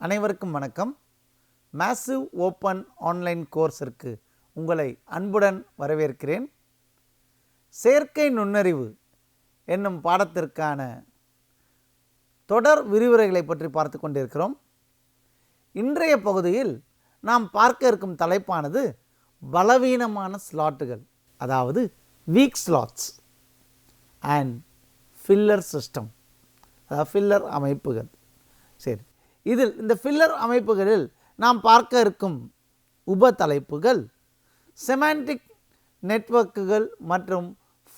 அனைவருக்கும் வணக்கம். Massive open online கோர்ஸிற்கு உங்களை அன்புடன் வரவேற்கிறேன். செயற்கை நுண்ணறிவு என்னும் பாடத்திற்கான தொடர் விரிவுரைகளை பற்றி பார்த்து கொண்டிருக்கிறோம். இன்றைய பகுதியில் நாம் பார்க்க இருக்கும் தலைப்பானது பலவீனமான ஸ்லாட்டுகள், அதாவது week slots and filler system, அதாவது ஃபில்லர் அமைப்புகள். சரி, இதில் இந்த ஃபில்லர் அமைப்புகளில் நாம் பார்க்க இருக்கும் உப தலைப்புகள் செமாண்டிக் நெட்வொர்க்குகள் மற்றும்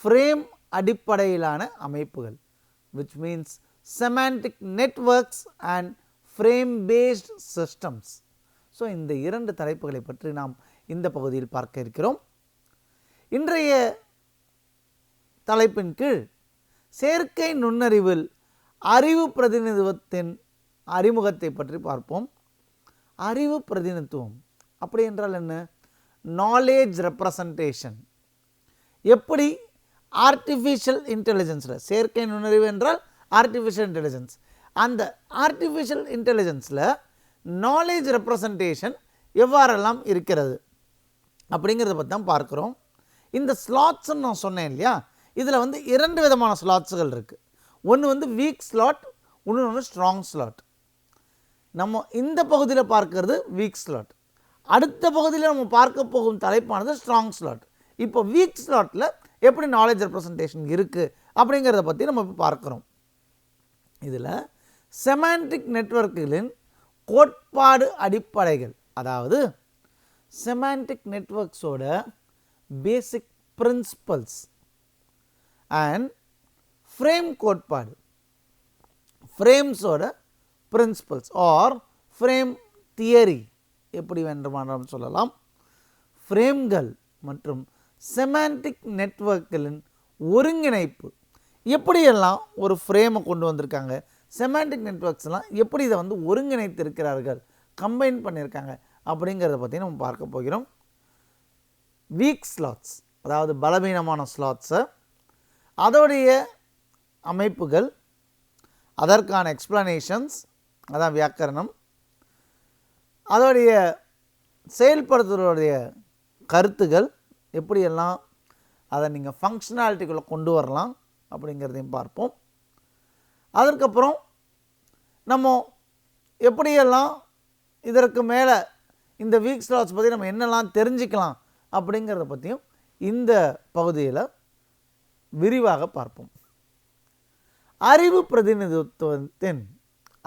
ஃப்ரேம் அடிப்படையிலான அமைப்புகள், which means semantic networks and frame based systems. So இந்த இரண்டு தலைப்புகளை பற்றி நாம் இந்த பகுதியில் பார்க்க இருக்கிறோம். இன்றைய தலைப்பின் கீழ் செயற்கை நுண்ணறிவில் அறிவு பிரதிநிதித்துவத்தின் அறிமுகத்தை பற்றி பார்ப்போம். அறிவு பிரதிநிதித்துவம் அப்படி என்றால் என்ன? Knowledge representation. எப்படி ஆர்டிஃபிஷியல் இன்டெலிஜென்ஸில், செயற்கை நுண்ணறிவு என்றால் ஆர்டிஃபிஷியல் இன்டெலிஜென்ஸ், அந்த ஆர்டிஃபிஷியல் இன்டெலிஜென்ஸில் நாலேஜ் ரெப்ரசன்டேஷன் எவ்வாறெல்லாம் இருக்கிறது அப்படிங்கிறத பற்றி தான் பார்க்குறோம். இந்த ஸ்லாட்ஸ்ன்னு நான் சொன்னேன் இல்லையா, இதில் வந்து இரண்டு விதமான ஸ்லாட்ஸுகள் இருக்குது. ஒன்று வீக் ஸ்லாட், இன்னொன்று ஸ்ட்ராங் ஸ்லாட். நம்ம இந்த பகுதியில் பார்க்கறது வீக் ஸ்லாட். அடுத்த பகுதியில் நம்ம பார்க்க போகும் தலைப்பானது ஸ்ட்ராங் ஸ்லாட். இப்போ வீக் ஸ்லாட்டில் எப்படி நாலேஜ் ரெப்ரசன்டேஷன் இருக்குது அப்படிங்கிறத பற்றி நம்ம இப்போ பார்க்குறோம். இதில் செமாண்டிக் நெட்வொர்க்குகளின் கோட்பாடு அடிப்படைகள், அதாவது செமாண்டிக் நெட்வொர்க்ஸோட பேசிக் பிரின்சிபல்ஸ் அண்ட் ஃப்ரேம் கோட்பாடு, ஃப்ரேம்ஸோட பிரின்சிபல்ஸ் ஆர் ஃப்ரேம் தியரி எப்படி வேண்டுமானாலும் சொல்லலாம். ஃப்ரேம்கள் மற்றும் செமாண்டிக் நெட்வொர்க்குகளின் ஒருங்கிணைப்பு, எப்படியெல்லாம் ஒரு ஃப்ரேமை கொண்டு வந்திருக்காங்க, செமாண்டிக் நெட்வொர்க்ஸ்லாம் எப்படி இதை வந்து ஒருங்கிணைத்து இருக்கிறார்கள், கம்பைன் பண்ணியிருக்காங்க அப்படிங்கிறத பற்றி நம்ம பார்க்க போகிறோம். வீக் ஸ்லாட்ஸ், அதாவது பலவீனமான ஸ்லாட்ஸை, அதோடைய அமைப்புகள், அதற்கான எக்ஸ்பிளனேஷன்ஸ், அதான் வியாக்கரணம், அதோடைய செயல்படுத்துவதுடைய கருத்துகள், எப்படியெல்லாம் அதை நீங்கள் ஃபங்க்ஷனாலிட்டிக்குள்ளே கொண்டு வரலாம் அப்படிங்கிறதையும் பார்ப்போம். அதற்கப்புறம் நம்ம எப்படியெல்லாம் இதற்கு மேலே இந்த வீக் ஸ்லாட்ஸ் பற்றி நம்ம என்னெல்லாம் தெரிஞ்சுக்கலாம் அப்படிங்கிறத பற்றியும் இந்த பகுதியில் விரிவாக பார்ப்போம். அறிவு பிரதிநிதித்துவத்தின்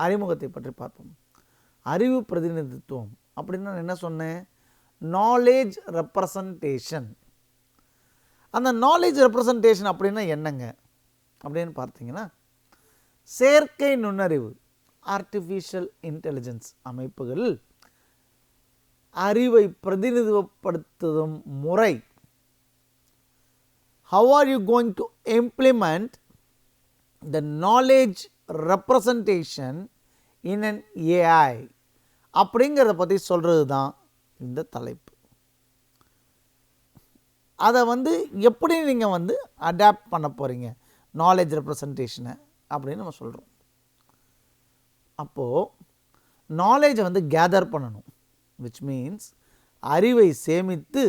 அறிமுகத்தை பற்றி பார்ப்போம். அறிவு பிரதிநிதித்துவம் அப்படின்னா என்ன சொன்னேன்? Knowledge representation. அந்த நாலேஜ் ரெப்ரசன்டேஷன் அப்படின்னா என்னங்க அப்படின்னு பார்த்தீங்கன்னா, செயற்கை நுண்ணறிவு ஆர்டிஃபிஷியல் இன்டெலிஜென்ஸ் அமைப்புகளில் அறிவை பிரதிநிதித்துவப்படுத்தும் முறை. How are you going to implement the knowledge representation in an AI அப்படிங்கிறத பற்றி சொல்கிறது தான் இந்த தலைப்பு. அதை வந்து எப்படி நீங்கள் வந்து அடாப்ட் பண்ண போகிறீங்க நாலேஜ் ரெப்ரசன்டேஷனை அப்படின்னு நம்ம சொல்கிறோம். அப்போது நாலேஜை வந்து கேதர் பண்ணணும், விச் மீன்ஸ் அறிவை சேமித்து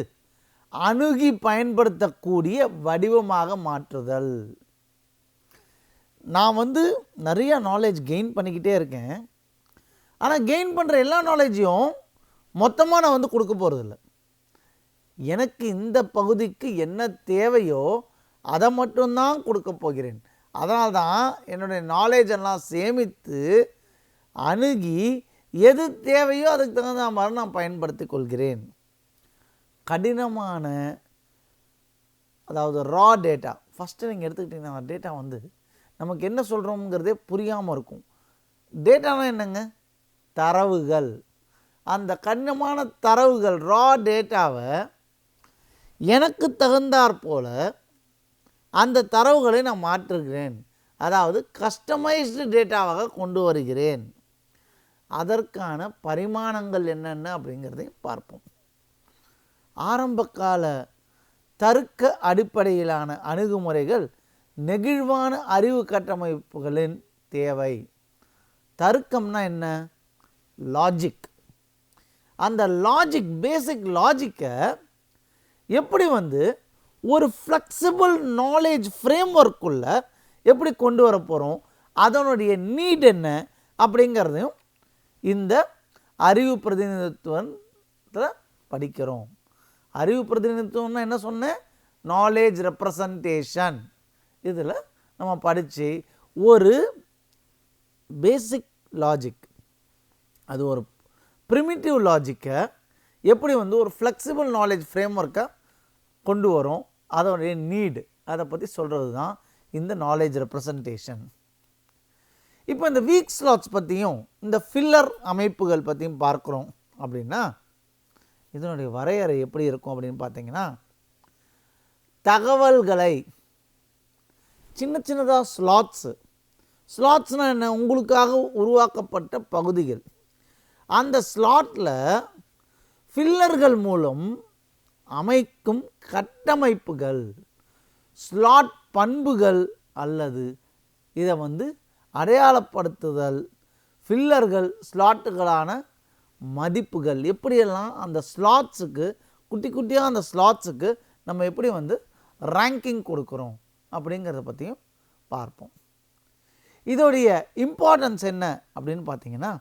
அணுகி பயன்படுத்தக்கூடிய வடிவமாக மாற்றுதல். நான் வந்து நிறைய நாலேஜ் கெயின் பண்ணிக்கிட்டே இருக்கேன், ஆனால் கெயின் பண்ணுற எல்லா நாலேஜையும் மொத்தமாக நான் வந்து கொடுக்க போகிறதில்ல. எனக்கு இந்த பகுதிக்கு என்ன தேவையோ அதை மட்டும்தான் கொடுக்க போகிறேன். அதனால்தான் என்னுடைய நாலேஜெல்லாம் சேமித்து அணுகி எது தேவையோ அதுக்கு தகுந்த மாதிரி நான் பயன்படுத்தி கொள்கிறேன். கடினமான, அதாவது ரா டேட்டா, ஃபஸ்ட்டு நீங்கள் எடுத்துக்கிட்டிங்கன்னா அந்த டேட்டா வந்து நமக்கு என்ன சொல்கிறோங்கிறதே புரியாமல் இருக்கும். டேட்டானா என்னங்க? தரவுகள். அந்த கடினமான தரவுகள், ரா டேட்டாவை எனக்கு தகுந்தாற் போல் அந்த தரவுகளை நான் மாற்றுகிறேன், அதாவது கஸ்டமைஸ்டு டேட்டாவாக கொண்டு வருகிறேன். அதற்கான பரிமாணங்கள் என்னென்ன அப்படிங்கிறதை பார்ப்போம். ஆரம்பகால தர்க்க அடிப்படையிலான அணுகுமுறைகள் நெகிழ்வான அறிவு கட்டமைப்புகளின் தேவை. தர்க்கம்னா என்ன? லாஜிக். அந்த லாஜிக், பேசிக் லாஜிக்கை எப்படி ஒரு ஃப்ளெக்சிபிள் நாலேஜ் ஃப்ரேம் ஒர்க்குள்ள எப்படி கொண்டு வர போகிறோம், அதனுடைய நீட் என்ன அப்படிங்கிறதையும் இந்த அறிவு பிரதிநிதித்துவத்தில் படிக்கிறோம். அறிவு பிரதிநிதித்துவம்னா என்ன சொன்னேன்? Knowledge representation. இதில் நம்ம படித்து ஒரு பேசிக் லாஜிக், அது ஒரு ப்ரிமிட்டிவ் லாஜிக்கை எப்படி ஒரு ஃப்ளெக்சிபிள் நாலேஜ் ஃப்ரேம் ஒர்க்கை கொண்டு வரும், அதோடைய நீடு, அதை பற்றி சொல்கிறது தான் இந்த நாலேஜ் ரெப்ரசன்டேஷன். இப்போ இந்த வீக் ஸ்லாட்ஸ் பற்றியும் இந்த ஃபில்லர் அமைப்புகள் பற்றியும் பார்க்குறோம். அப்படின்னா இதனுடைய வரையறை எப்படி இருக்கும் அப்படின்னு பார்த்தீங்கன்னா, தகவல்களை சின்ன சின்னதாக ஸ்லாட்ஸ்னால் என்ன? உங்களுக்காக உருவாக்கப்பட்ட பகுதிகள். அந்த ஸ்லாட்டில் ஃபில்லர்கள் மூலம் அமைக்கும் கட்டமைப்புகள், ஸ்லாட் பண்புகள் அல்லது இதை அடையாளப்படுத்துதல், ஃபில்லர்கள் ஸ்லாட்டுகளான மதிப்புகள், எப்படியெல்லாம் அந்த ஸ்லாட்ஸுக்கு குட்டி குட்டியாக அந்த ஸ்லாட்ஸுக்கு நம்ம எப்படி ரேங்கிங் கொடுக்குறோம் அப்படிங்கிறத பற்றியும் பார்ப்போம். இதோடைய இம்பார்ட்டன்ஸ் என்ன அப்படின்னு பார்த்தீங்கன்னா,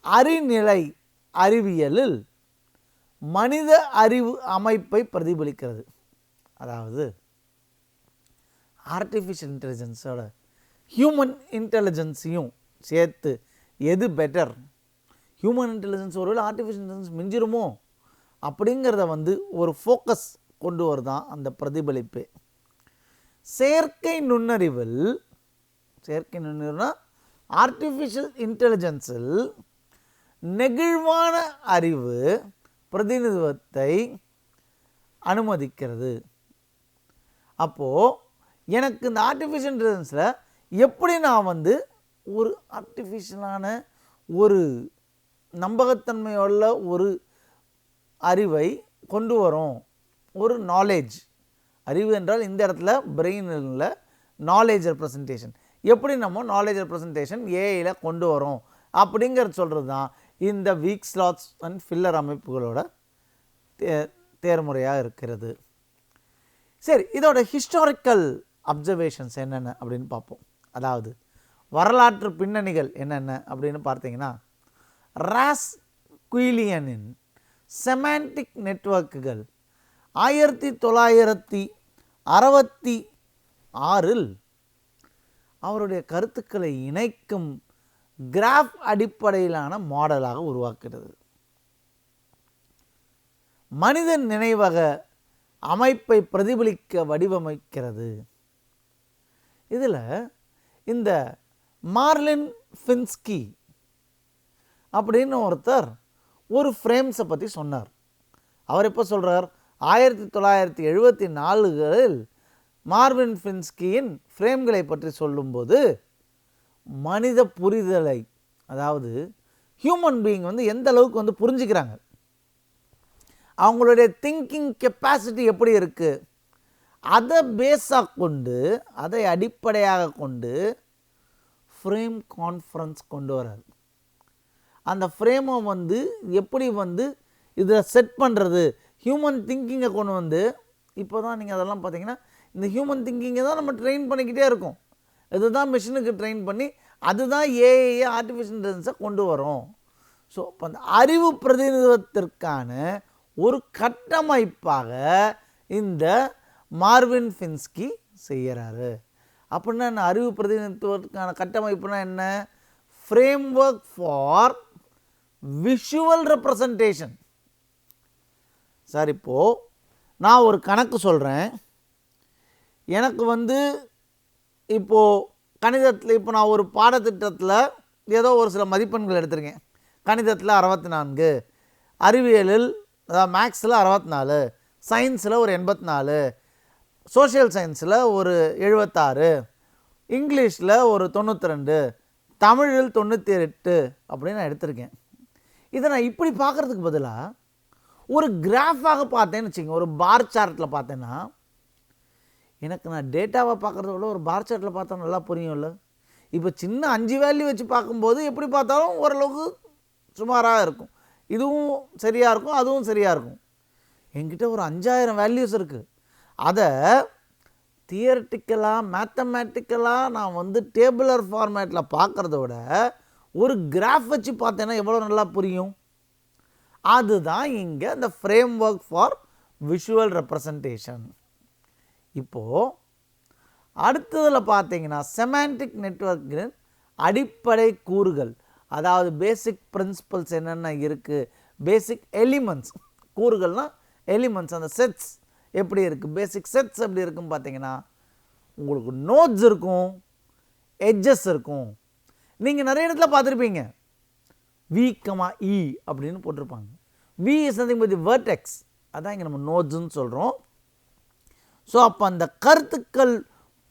அறிநிலை அறிவியலில் மனித அறிவு அமைப்பை பிரதிபலிக்கிறது. அதாவது ஆர்டிஃபிஷியல் இன்டெலிஜென்ஸோட ஹியூமன் இன்டெலிஜென்ஸையும் சேர்த்து எது பெட்டர், ஹியூமன் இன்டெலிஜென்ஸ் ஒருவேளை ஆர்டிஃபிஷியல் இன்டெலிஜென்ஸ் மிஞ்சிருமோ அப்படிங்கிறத ஒரு ஃபோக்கஸ் கொண்டு வருதான் அந்த பிரதிபலிப்பு. செயற்கை நுண்ணறிவுனா ஆர்டிஃபிஷியல் இன்டெலிஜென்ஸில் நெகிழ்வான அறிவு பிரதிநிதித்துவத்தை அனுமதிக்கிறது. அப்போது எனக்கு இந்த ஆர்டிஃபிஷியல் இன்டெலிஜென்ஸில் எப்படி நான் ஒரு ஆர்டிஃபிஷியலான ஒரு நம்பகத்தன்மையுள்ள ஒரு அறிவை கொண்டு வரும், ஒரு நாலேஜ். அறிவு என்றால் இந்த இடத்துல பிரெயினில் நாலேஜ் ரெப்ரசன்டேஷன், எப்படி நம்ம நாலேஜ் ரெப்ரசன்டேஷன் ஏஐயில் கொண்டு வரோம் அப்படிங்கிறது சொல்கிறது தான் இந்த வீக் ஸ்லாட்ஸ் அண்ட் ஃபில்லர் அமைப்புகளோட தேர்முறையாக இருக்கிறது. சரி, இதோட ஹிஸ்டாரிக்கல் அப்சர்வேஷன்ஸ் என்னென்ன அப்படின்னு பார்ப்போம். அதாவது வரலாற்று பின்னணிகள் என்னென்ன அப்படின்னு பார்த்தீங்கன்னா, ராஸ் குயிலியனின் செமாண்டிக் நெட்வொர்க்குகள் 1966 அவருடைய கருத்துக்களை இணைக்கும் கிராஃப் அடிப்படையிலான மாடலாக உருவாக்குகிறது. மனித நினைவக அமைப்பை பிரதிபலிக்க வடிவமைக்கிறது. இதில் இந்த மார்லின் ஃபின்ஸ்கி அப்படின்னு ஒருத்தர் ஒரு ஃப்ரேம்ஸை பற்றி சொன்னார். அவர் எப்போ சொல்கிறார்? 1974 மார்லின் ஃபின்ஸ்கியின் ஃப்ரேம்களை பற்றி சொல்லும்போது மனித புரிதலை, அதாவது ஹியூமன் பீயிங் எந்த அளவுக்கு புரிஞ்சுக்கிறாங்க, அவங்களுடைய திங்கிங் கெப்பாசிட்டி எப்படி இருக்குது, அதை பேஸாக கொண்டு, அதை அடிப்படையாக கொண்டு ஃப்ரேம் கான்ஃபரன்ஸ் கொண்டு வராது. அந்த ஃப்ரேமை எப்படி இதில் செட் பண்ணுறது, ஹியூமன் திங்கிங்கை கொண்டு இப்போ தான் நீங்கள் அதெல்லாம் பார்த்தீங்கன்னா இந்த ஹியூமன் திங்கிங்கை தான் நம்ம ட்ரெயின் பண்ணிக்கிட்டே இருக்கோம். இதுதான் மிஷினுக்கு ட்ரெயின் பண்ணி அதுதான் ஏஐ ஆர்டிஃபிஷியல் இன்டெலிஜென்ஸை கொண்டு வரும். ஸோ இப்போ அந்த அறிவு பிரதிநிதித்துவத்திற்கான ஒரு கட்டமைப்பாக இந்த மார்லின் ஃபின்ஸ்கி செய்கிறாரு. அப்படின்னா என்ன? அறிவு பிரதிநிதித்துவத்துக்கான கட்டமைப்புனா என்ன? Frame work for visual representation. Sir, இப்போது நான் ஒரு கணக்கு சொல்கிறேன். எனக்கு இப்போது கணிதத்தில் இப்போ நான் ஒரு பாடத்திட்டத்தில் ஏதோ ஒரு சில மதிப்பெண்கள் எடுத்திருக்கேன். கணிதத்தில் 64, அறிவியலில் அதாவது மேக்ஸில் 64, சயின்ஸில் ஒரு 84, சோஷியல் சயின்ஸில் ஒரு 76, இங்கிலீஷில் ஒரு 92, தமிழில் 98 அப்படின்னு நான் எடுத்திருக்கேன். இதை நான் இப்படி பார்க்குறதுக்கு பதிலாக ஒரு கிராஃபாக பார்த்தேன்னு வச்சுக்கோங்க, ஒரு பார் சார்ட்டில் பார்த்தேன்னா எனக்கு நான் டேட்டாவை பார்க்குறத விட ஒரு பார் சார்ட்டில் பார்த்தா நல்லா புரியும்ல. இப்போ சின்ன 5 வேல்யூ வச்சு பார்க்கும்போது எப்படி பார்த்தாலும் ஓரளவுக்கு சுமாராக இருக்கும். இதுவும் சரியாக இருக்கும், அதுவும் சரியாக இருக்கும். என்கிட்ட ஒரு 5000 வேல்யூஸ் இருக்குது. அதை தியரட்டிக்கலாக மேத்தமேட்டிக்கலாக நான் வந்து டேபிளர் ஃபார்மேட்டில் பார்க்குறத விட ஒரு கிராஃப் வச்சு பார்த்தேன்னா எவ்வளோ நல்லா புரியும். அதுதான் இங்கே இந்த frame work for visual representation. இப்போது அடுத்ததில் பார்த்தீங்கன்னா செமான்டிக் நெட்வொர்க்கின் அடிப்படை கூறுகள், அதாவது பேசிக் பிரின்சிபல்ஸ் என்னென்ன இருக்குது, பேசிக் எலிமெண்ட்ஸ், கூறுகள்னால் எலிமெண்ட்ஸ், அந்த செட்ஸ் எப்படி இருக்குது, பேசிக் செட்ஸ் எப்படி இருக்குன்னு பார்த்தீங்கன்னா உங்களுக்கு நோட்ஸ் இருக்கும், எட்ஜஸ் இருக்கும். நீங்கள் நிறைய இடத்துல பார்த்துருப்பீங்க V, E அப்படின்னு போட்டிருப்பாங்க. V is nothing but the vertex, அதான் இங்கே நம்ம நோட்ஸ்ன்னு சொல்கிறோம். ஸோ அப்போ அந்த கருத்துக்கள்,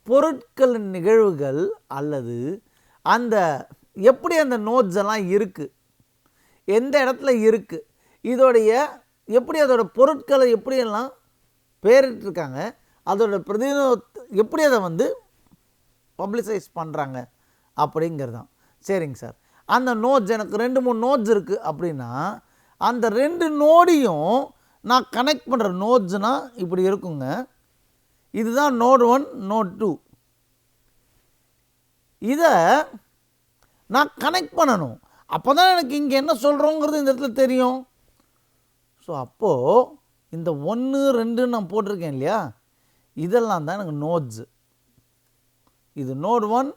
பொருட்களின் நிகழ்வுகள் அல்லது அந்த எப்படி அந்த நோட்ஸ் எல்லாம் இருக்குது, எந்த இடத்துல இருக்குது, இதோடைய எப்படி அதோட பொருட்களை எப்படியெல்லாம் பேரிட்டிருக்காங்க, அதோட எப்படி அதை வந்து பப்ளிசைஸ் பண்ணுறாங்க அப்படிங்கிறது தான். சரிங்க சார், அந்த நோட்ஸ் எனக்கு 2-3 நோட்ஸ் இருக்குது அப்படின்னா அந்த 2 நோடையும் நான் கனெக்ட் பண்ணுற நோட்ஸ்னால் இப்படி இருக்குங்க. இதுதான் நோட் 1, நோட் 2. இதை நான் கனெக்ட் பண்ணணும். அப்போ தான் எனக்கு இங்கே என்ன சொல்கிறோங்கிறது இந்த இடத்துல தெரியும். ஸோ அப்போது இந்த 1, 2 நான் போட்டிருக்கேன் இல்லையா, இதெல்லாம் தான் எனக்கு நோட்ஸு. இது நோட் 1,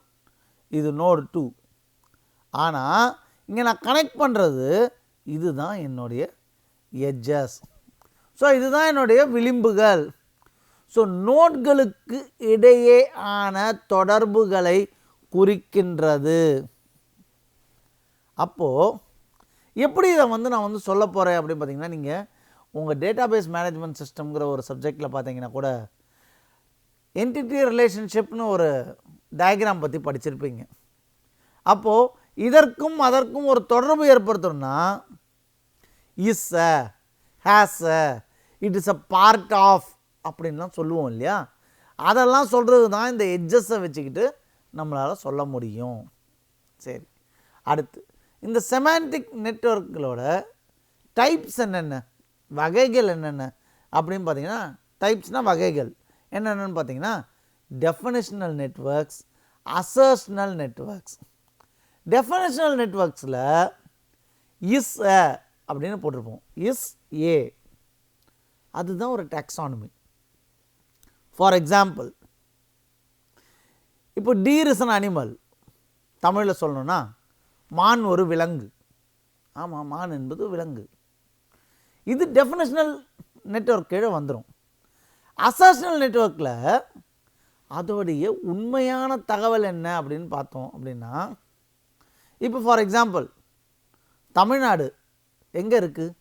இது நோட் 2. ஆனால் இங்கே நான் கனெக்ட் பண்ணுறது இதுதான் என்னுடைய எட்ஜஸ். ஸோ இதுதான் என்னுடைய விளிம்புகள். ஸோ நோட்களுக்கு இடையே ஆன தொடர்புகளை குறிக்கின்றது. அப்போது எப்படி இதை வந்து நான் வந்து சொல்ல போகிறேன் அப்படின்னு பார்த்தீங்கன்னா, நீங்கள் உங்கள் டேட்டாபேஸ் மேனேஜ்மெண்ட் சிஸ்டம்ங்கிற ஒரு சப்ஜெக்டில் பார்த்தீங்கன்னா கூட என்டிட்டி ரிலேஷன்ஷிப்னு ஒரு டயக்ராம் பற்றி படிச்சிருப்பீங்க. அப்போது இதற்கும் அதற்கும் ஒரு தொடர்பு ஏற்படுத்தணும்னா is a, has a, it is a part of அப்படின்லாம் சொல்லுவோம் இல்லையா. அதெல்லாம் சொல்கிறது தான் இந்த எட்ஜஸை வச்சுக்கிட்டு நம்மளால் சொல்ல முடியும். சரி, அடுத்து இந்த செமான்டிக் நெட்வொர்க்களோட டைப்ஸ் என்னென்ன, வகைகள் என்னென்ன அப்படின்னு பார்த்தீங்கன்னா, டைப்ஸ்னால் வகைகள் என்னென்னு பார்த்தீங்கன்னா டெஃபனிஷனல் நெட்வொர்க்ஸ், அசர்ஷனல் நெட்வொர்க்ஸ். டெஃபனிஷனல் நெட்வொர்க்ஸில் இஸ் அ அப்படின்னு போட்டிருப்போம், இஸ் ஏ, அதுதான் ஒரு டாக்ஸானமி. ஃபார் எக்ஸாம்பிள், இப்போ டீர் இஸ் அன் அனிமல், தமிழில் சொல்லணும்னா மான் ஒரு விலங்கு. ஆமாம், மான் என்பது விலங்கு. இது டெஃபனிஷனல் நெட்வொர்க் கீழே வந்துடும். அசர்ஷனல் நெட்வொர்க்கில் அதோடைய உண்மையான தகவல் என்ன அப்படின்னு பார்த்தோம் அப்படின்னா, இப்போ ஃபார் எக்ஸாம்பிள் தமிழ்நாடு எங்கே இருக்குது?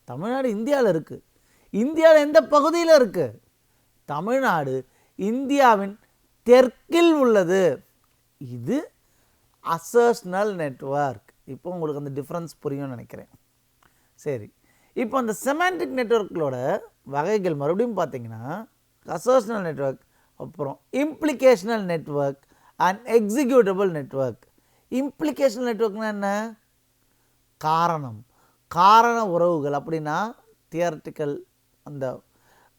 தமிழ்நாடு இந்தியாவில் இருக்குது. இந்தியாவில் எந்த பகுதியில் இருக்குது? தமிழ்நாடு இந்தியாவின் தெற்கில் உள்ளது. இது அசர்ஷனல் நெட்வொர்க். இப்போ உங்களுக்கு அந்த டிஃப்ரென்ஸ் புரியும்னு நினைக்கிறேன். சரி, இப்போ அந்த செமான்டிக் நெட்வொர்க்களோட வகைகள் மறுபடியும் பார்த்தீங்கன்னா அசர்ஷனல் நெட்வொர்க், அப்புறம் இம்ப்ளிகேஷனல் நெட்வொர்க் அண்ட் எக்ஸிக்யூட்டபிள் நெட்வொர்க். இம்ப்ளிகேஷனல் நெட்வொர்க்னா என்ன? காரண உறவுகள், அப்படின்னா தியரட்டிக்கல் அந்த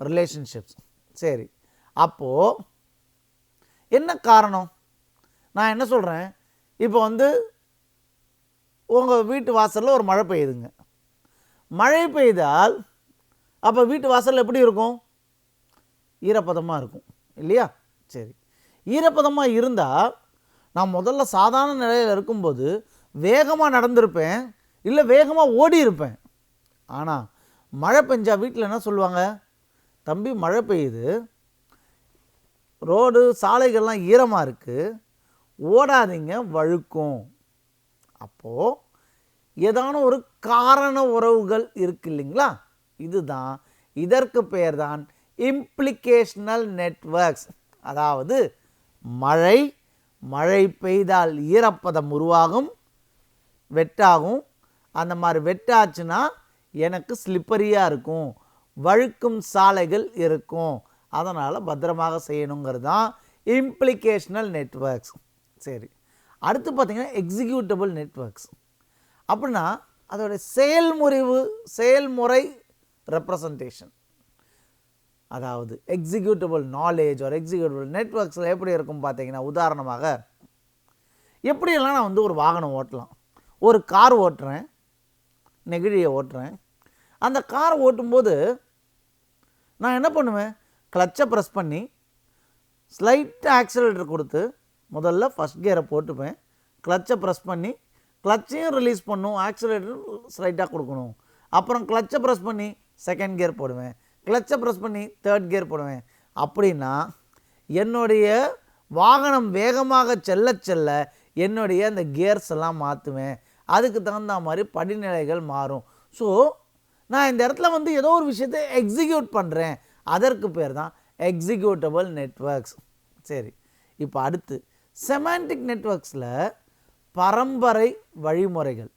ரிலேஷன்ஷிப்ஸ். சரி, அப்போது என்ன காரணம்? நான் என்ன சொல்கிறேன், இப்போ வந்து உங்கள் வீட்டு வாசலில் ஒரு மழை பெய்யுதுங்க. மழை பெய்தால் அப்போ வீட்டு வாசல் எப்படி இருக்கும்? ஈரப்பதமாக இருக்கும் இல்லையா? சரி, ஈரப்பதமாக இருந்தால் நான் முதல்ல சாதாரண நிலையில் இருக்கும்போது வேகமாக நடந்திருப்பேன், இல்லை வேகமாக ஓடி இருப்பேன். ஆனால் மழை பெஞ்சா வீட்டில் என்ன சொல்லுவாங்க, தம்பி மழை பெய்யுது, ரோடு சாலைகள்லாம் ஈரமாக இருக்குது, ஓடாதீங்க வழுக்கும். அப்போது ஏதான ஒரு காரண உறவுகள் இருக்கு இல்லைங்களா? இதுதான், இதற்கு பெயர் தான் இம்ப்ளிகேஷனல் நெட்வொர்க்ஸ். அதாவது மழை பெய்தால் ஈரப்பதம் உருவாகும், வெட்டாகும். அந்த மாதிரி வெட்டாச்சுன்னா எனக்கு ஸ்லிப்பரியாக இருக்கும், வழுக்கும் சாலைகள் இருக்கும். அதனால் பத்திரமாக செய்யணுங்கிறது தான் இம்ப்ளிகேஷனல் நெட்வொர்க்ஸ். சரி, அடுத்து பார்த்தீங்கன்னா எக்ஸிக்யூட்டபிள் நெட்வொர்க்ஸ். அப்படின்னா அதோடைய செயல்முறை ரெப்ரசன்டேஷன். அதாவது எக்ஸிக்யூட்டபிள் நாலேஜ் ஒரு எக்ஸிக்யூட்டபிள் நெட்வொர்க்ஸில் எப்படி இருக்கும் பார்த்தீங்கன்னா, உதாரணமாக எப்படியெல்லாம் நான் ஒரு வாகனம் ஓட்டலாம். ஒரு கார் ஓட்டுறேன், நெகிழியை ஓட்டுறேன். அந்த கார் ஓட்டும்போது நான் என்ன பண்ணுவேன், கிளச்சை ப்ரெஸ் பண்ணி ஸ்லைட்டாக ஆக்சிலரேட்டர் கொடுத்து முதல்ல ஃபஸ்ட் கியரை போட்டுப்பேன். கிளச்சை ப்ரெஸ் பண்ணி கிளச்சையும் ரிலீஸ் பண்ணும், ஆக்சிலரேட்டர் ஸ்லைட்டாக கொடுக்கணும். அப்புறம் கிளச்சை ப்ரெஸ் பண்ணி செகண்ட் கியர் போடுவேன், கிளச்சை ப்ரெஸ் பண்ணி தேர்ட் கியர் போடுவேன். அப்படின்னா என்னுடைய வாகனம் வேகமாக செல்ல செல்ல என்னுடைய அந்த கியர்ஸ் எல்லாம் மாற்றுவேன். அதுக்கு தகுந்த மாதிரி படிநிலைகள் மாறும். ஸோ நான் இந்த இடத்துல ஏதோ ஒரு விஷயத்தை எக்ஸிக்யூட் பண்ணுறேன். அதற்கு பேர் தான் எக்ஸிக்யூட்டபிள் நெட்வொர்க்ஸ். சரி, இப்போ அடுத்து செமாண்டிக் நெட்வொர்க்ஸில் பரம்பரை வழிமுறைகள்.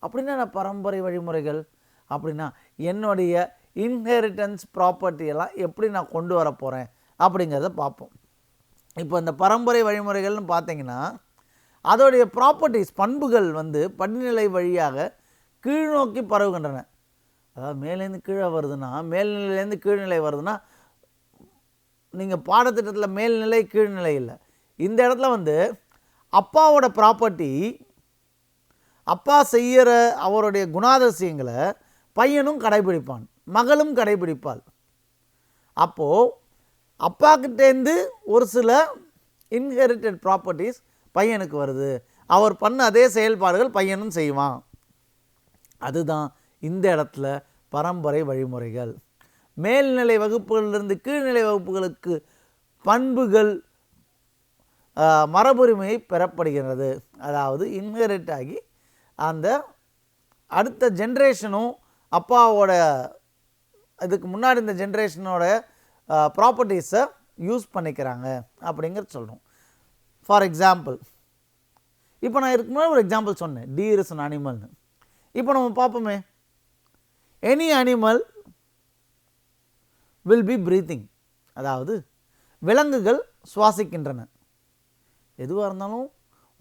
அப்படின்னா பரம்பரை வழிமுறைகள் அப்படின்னா என்னுடைய இன்ஹெரிட்டன்ஸ் ப்ராப்பர்ட்டியெல்லாம் எப்படி நான் கொண்டு வர போகிறேன் அப்படிங்கிறத பார்ப்போம். இப்போ இந்த பரம்பரை வழிமுறைகள்னு பார்த்தீங்கன்னா அதோடைய ப்ராப்பர்ட்டிஸ் பண்புகள் படிநிலை வழியாக கீழ்நோக்கி பரவுகின்றன. அதாவது மேலேருந்து கீழே வருதுன்னா, மேல்நிலையிலேருந்து கீழ்நிலை வருதுன்னா, நீங்கள் பாடத்திட்டத்தில் மேல்நிலை கீழ்நிலை இல்லை. இந்த இடத்துல அப்பாவோட ப்ராப்பர்ட்டி, அப்பா செய்கிற அவருடைய குணாதிசயங்களை பையனும் கடைபிடிப்பான், மகளும் கடைபிடிப்பாள். அப்போது அப்பாக்கிட்டேருந்து ஒரு சில இன்ஹெரிட்டட் ப்ராப்பர்ட்டிஸ் பையனுக்கு வருது. அவர் பண்ண அதே செயல்பாடுகள் பையனும் செய்வான். அதுதான் இந்த இடத்துல பரம்பரை வழிமுறைகள். மேல்நிலை வகுப்புகளிலிருந்து கீழ்நிலை வகுப்புகளுக்கு பண்புகள் மரபுரிமையை பெறப்படுகிறது. அதாவது இன்ஹெரிட் ஆகி அந்த அடுத்த ஜென்ரேஷனும் அப்பாவோட இதுக்கு முன்னாடி இந்த ஜென்ரேஷனோட ப்ராப்பர்ட்டிஸை யூஸ் பண்ணிக்கிறாங்க அப்படிங்கிறது சொல்கிறோம். ஃபார் எக்ஸாம்பிள், இப்போ நான் இதுக்கு முன்னாடி ஒரு எக்ஸாம்பிள் சொன்னேன், டீர் இஸ் அன் அனிமல்னு. இப்போ நம்ம பார்ப்போமே, any animal will be breathing. அதாவது விலங்குகள் சுவாசிக்கின்றன. எதுவாக இருந்தாலும்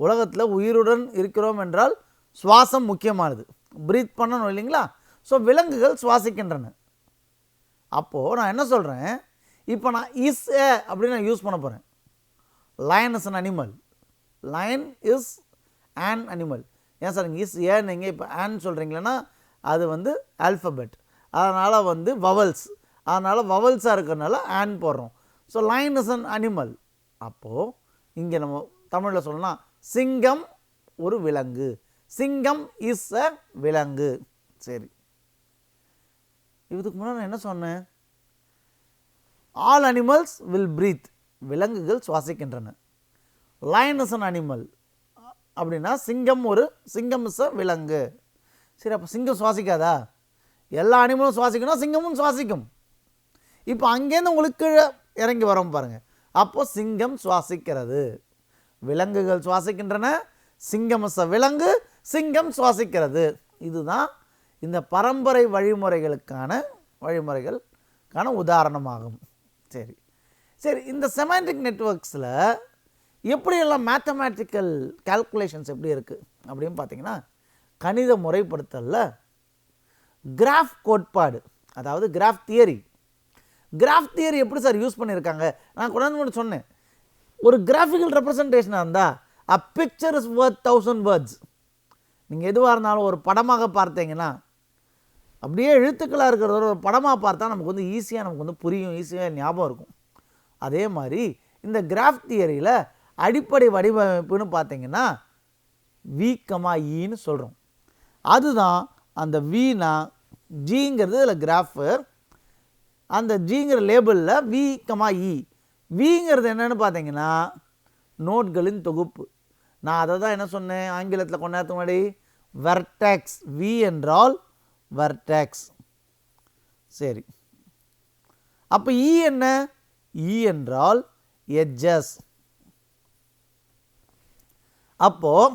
உலகத்தில் உயிருடன் இருக்கிறோம் என்றால் சுவாசம் முக்கியமானது, ப்ரீத் பண்ணணும் இல்லைங்களா? ஸோ விலங்குகள் சுவாசிக்கின்றன. அப்போது நான் என்ன சொல்கிறேன், இப்போ நான் இஸ் ஏ அப்படின்னு நான் யூஸ் பண்ண போகிறேன். Line is an animal, line is on animal. ஏன் சார் இஸ் ஏ நீங்கள் இப்போ ஆன் சொல்கிறீங்களன்னா அது ஆல்ஃபபெட், அதனால் வவல்ஸ், அதனால் வவல்ஸாக இருக்கிறதுனால ஆன் போடுறோம். So line is an animal. அப்போது இங்கே நம்ம தமிழில் சொல்லலாம், சிங்கம் ஒரு விலங்கு, சிங்கம் இஸ் அ விலங்கு. சரி, இதுக்கு முன்னாடி நான் என்ன சொன்னேன், ஆல் அனிமல்ஸ் வில் பிரீத், விலங்குகள் சுவாசிக்கின்றன. லயன் இஸ் அன் அனிமல் அப்படின்னா சிங்கம் இஸ் அ விலங்கு. சரி, அப்போ சிங்கம் சுவாசிக்காதா? எல்லா அனிமலும் சிங்கமும் சுவாசிக்கும். இப்போ அங்கேருந்து உங்களுக்கு கீழே இறங்கி வரோம் பாருங்கள். அப்போது சிங்கம் சுவாசிக்கிறது, விலங்குகள் சுவாசிக்கின்றன, சிங்கம் இஸ் அ விலங்கு, சிங்கம் சுவாசிக்கிறது. இதுதான் இந்த பரம்பரை வழிமுறைகளுக்கான உதாரணமாகும். சரி சரி, இந்த செமாண்டிக் நெட்வொர்க்ஸில் எப்படியெல்லாம் மேத்தமேட்டிக்கல் கால்குலேஷன்ஸ் எப்படி இருக்குது அப்படின்னு பார்த்தீங்கன்னா, கணித முறைப்படுத்தலில் கிராஃப் கோட்பாடு, அதாவது கிராஃப் தியரி எப்படி சார் யூஸ் பண்ணியிருக்காங்க? நான் கொண்டாந்து சொன்னேன், ஒரு கிராஃபிக்கல் ரெப்ரசன்டேஷனாக இருந்தால் a picture is worth 1000 words. நீங்கள் எதுவாக இருந்தாலும் ஒரு படமாக பார்த்தீங்கன்னா, அப்படியே எழுத்துக்களாக இருக்கிறத ஒரு படமாக பார்த்தா நமக்கு ஈஸியாக புரியும், ஈஸியாக ஞாபகம் இருக்கும். அதே மாதிரி இந்த கிராஃப் தியரியில் அடிப்படை வடிவமைப்புன்னு பார்த்தீங்கன்னா V,E சொல்கிறோம். அதுதான் அந்த வீனா ஜிங்கிறது இதில் கிராஃபு, அந்த ஜிங்கிற லேபிளில் V,E. விங்கிறது என்னென்னு பார்த்தீங்கன்னா நோட்களின் தொகுப்பு. நான் அதை தான் என்ன சொன்னேன் ஆங்கிலத்தில் கொஞ்ச நேரத்துக்கு முன்னாடி, வெர்டெக்ஸ். வி என்றால் வெர்டெக்ஸ். சரி, அப்போ இ என்ன? இ என்றால் எட்ஜஸ். அப்போது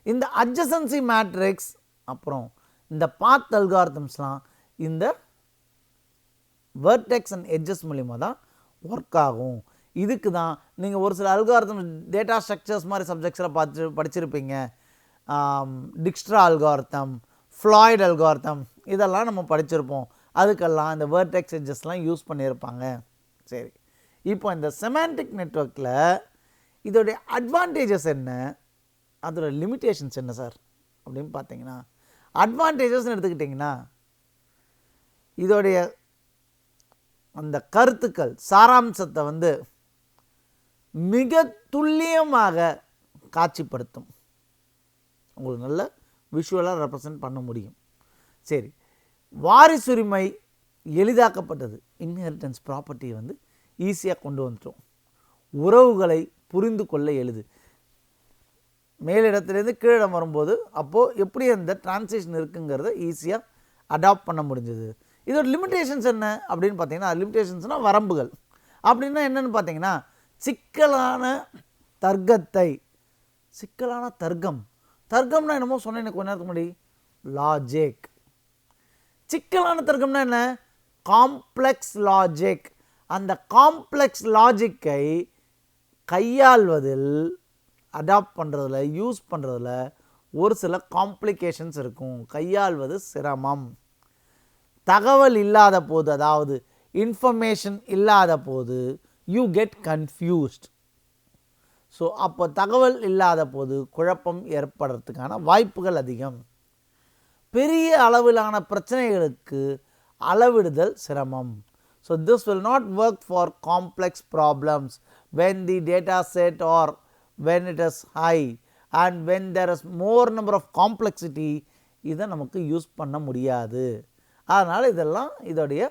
இந்த அட்ஜசன்சி மேட்ரிக்ஸ் அப்புறம் இந்த பாத் அல்காரிதம்ஸ்லாம் இந்த வெர்டெக்ஸ் அண்ட் எட்ஜஸ் மூலிமா தான் ஒர்க் ஆகும். இதுக்கு தான் நீங்கள் ஒரு சில அல்காரிதம் டேட்டா ஸ்ட்ரக்சர்ஸ் மாதிரி சப்ஜெக்ட்ஸில் படிச்சிருப்பீங்க. டிக்ஸ்ட்ரா அல்காரிதம், ஃப்ளாய்ட் அல்காரிதம், இதெல்லாம் நம்ம படிச்சிருப்போம். அதுக்கெல்லாம் இந்த வெர்டெக்ஸ் எட்ஜஸ்லாம் யூஸ் பண்ணியிருப்பாங்க. சரி, இப்போ இந்த செமாண்டிக் நெட்வொர்க்கில் இதோடைய அட்வான்டேஜஸ் என்ன, அதோட லிமிட்டேஷன்ஸ் என்ன சார் அப்படின்னு பார்த்தீங்கன்னா, அட்வான்டேஜஸ்ன்னு எடுத்துக்கிட்டிங்கன்னா இதோடைய அந்த கருத்துக்கள் சாராம்சத்தை வந்து மிக துல்லியமாக காட்சிப்படுத்தும். உங்களுக்கு நல்ல விஷுவலாக ரெப்ரசன்ட் பண்ண முடியும். சரி, வாரிசுரிமை எளிதாக்கப்பட்டது. இன்ஹெரிட்டன்ஸ் ப்ராப்பர்ட்டியை வந்து ஈஸியாக கொண்டு வந்துட்டோம். உறவுகளை புரிந்து கொள்ள எளிது. மேலிடத்துலேருந்து கீழிடம் வரும்போது அப்போது எப்படி அந்த டிரான்சிஷன் இருக்குங்கிறத ஈஸியாக அடாப்ட் பண்ண முடிஞ்சது. இதோட லிமிட்டேஷன்ஸ் என்ன அப்படின்னு பார்த்தீங்கன்னா, லிமிட்டேஷன்ஸ்னால் வரம்புகள். அப்படின்னா என்னென்னு பார்த்தீங்கன்னா, சிக்கலான தர்க்கத்தை, சிக்கலான தர்க்கம்னா என்னமோ சொன்னேன் எனக்கு கொஞ்ச நேரத்துக்கு முன்னாடி, லாஜிக். சிக்கலான தர்க்கம்னா என்ன, காம்ப்ளெக்ஸ் லாஜிக். அந்த காம்ப்ளெக்ஸ் லாஜிக்கை கையாள்வதில், அடாப்ட் பண்ணுறதுல, யூஸ் பண்ணுறதுல ஒரு சில காம்ப்ளிகேஷன்ஸ் இருக்கும். கையாள்வது சிரமம். தகவல் இல்லாத போது, அதாவது இன்ஃபர்மேஷன் இல்லாத போது யூ கெட் கன்ஃபியூஸ்ட். ஸோ அப்போ தகவல் இல்லாத போது குழப்பம் ஏற்படுறதுக்கான வாய்ப்புகள் அதிகம். பெரிய அளவிலான பிரச்சனைகளுக்கு அளவிடுதல் சிரமம். So this will not work for complex problems when the data set or when it is high and when there is more number of complexity, இதை நமக்கு யூஸ் பண்ண முடியாது. அதனால் இதெல்லாம் இதோடைய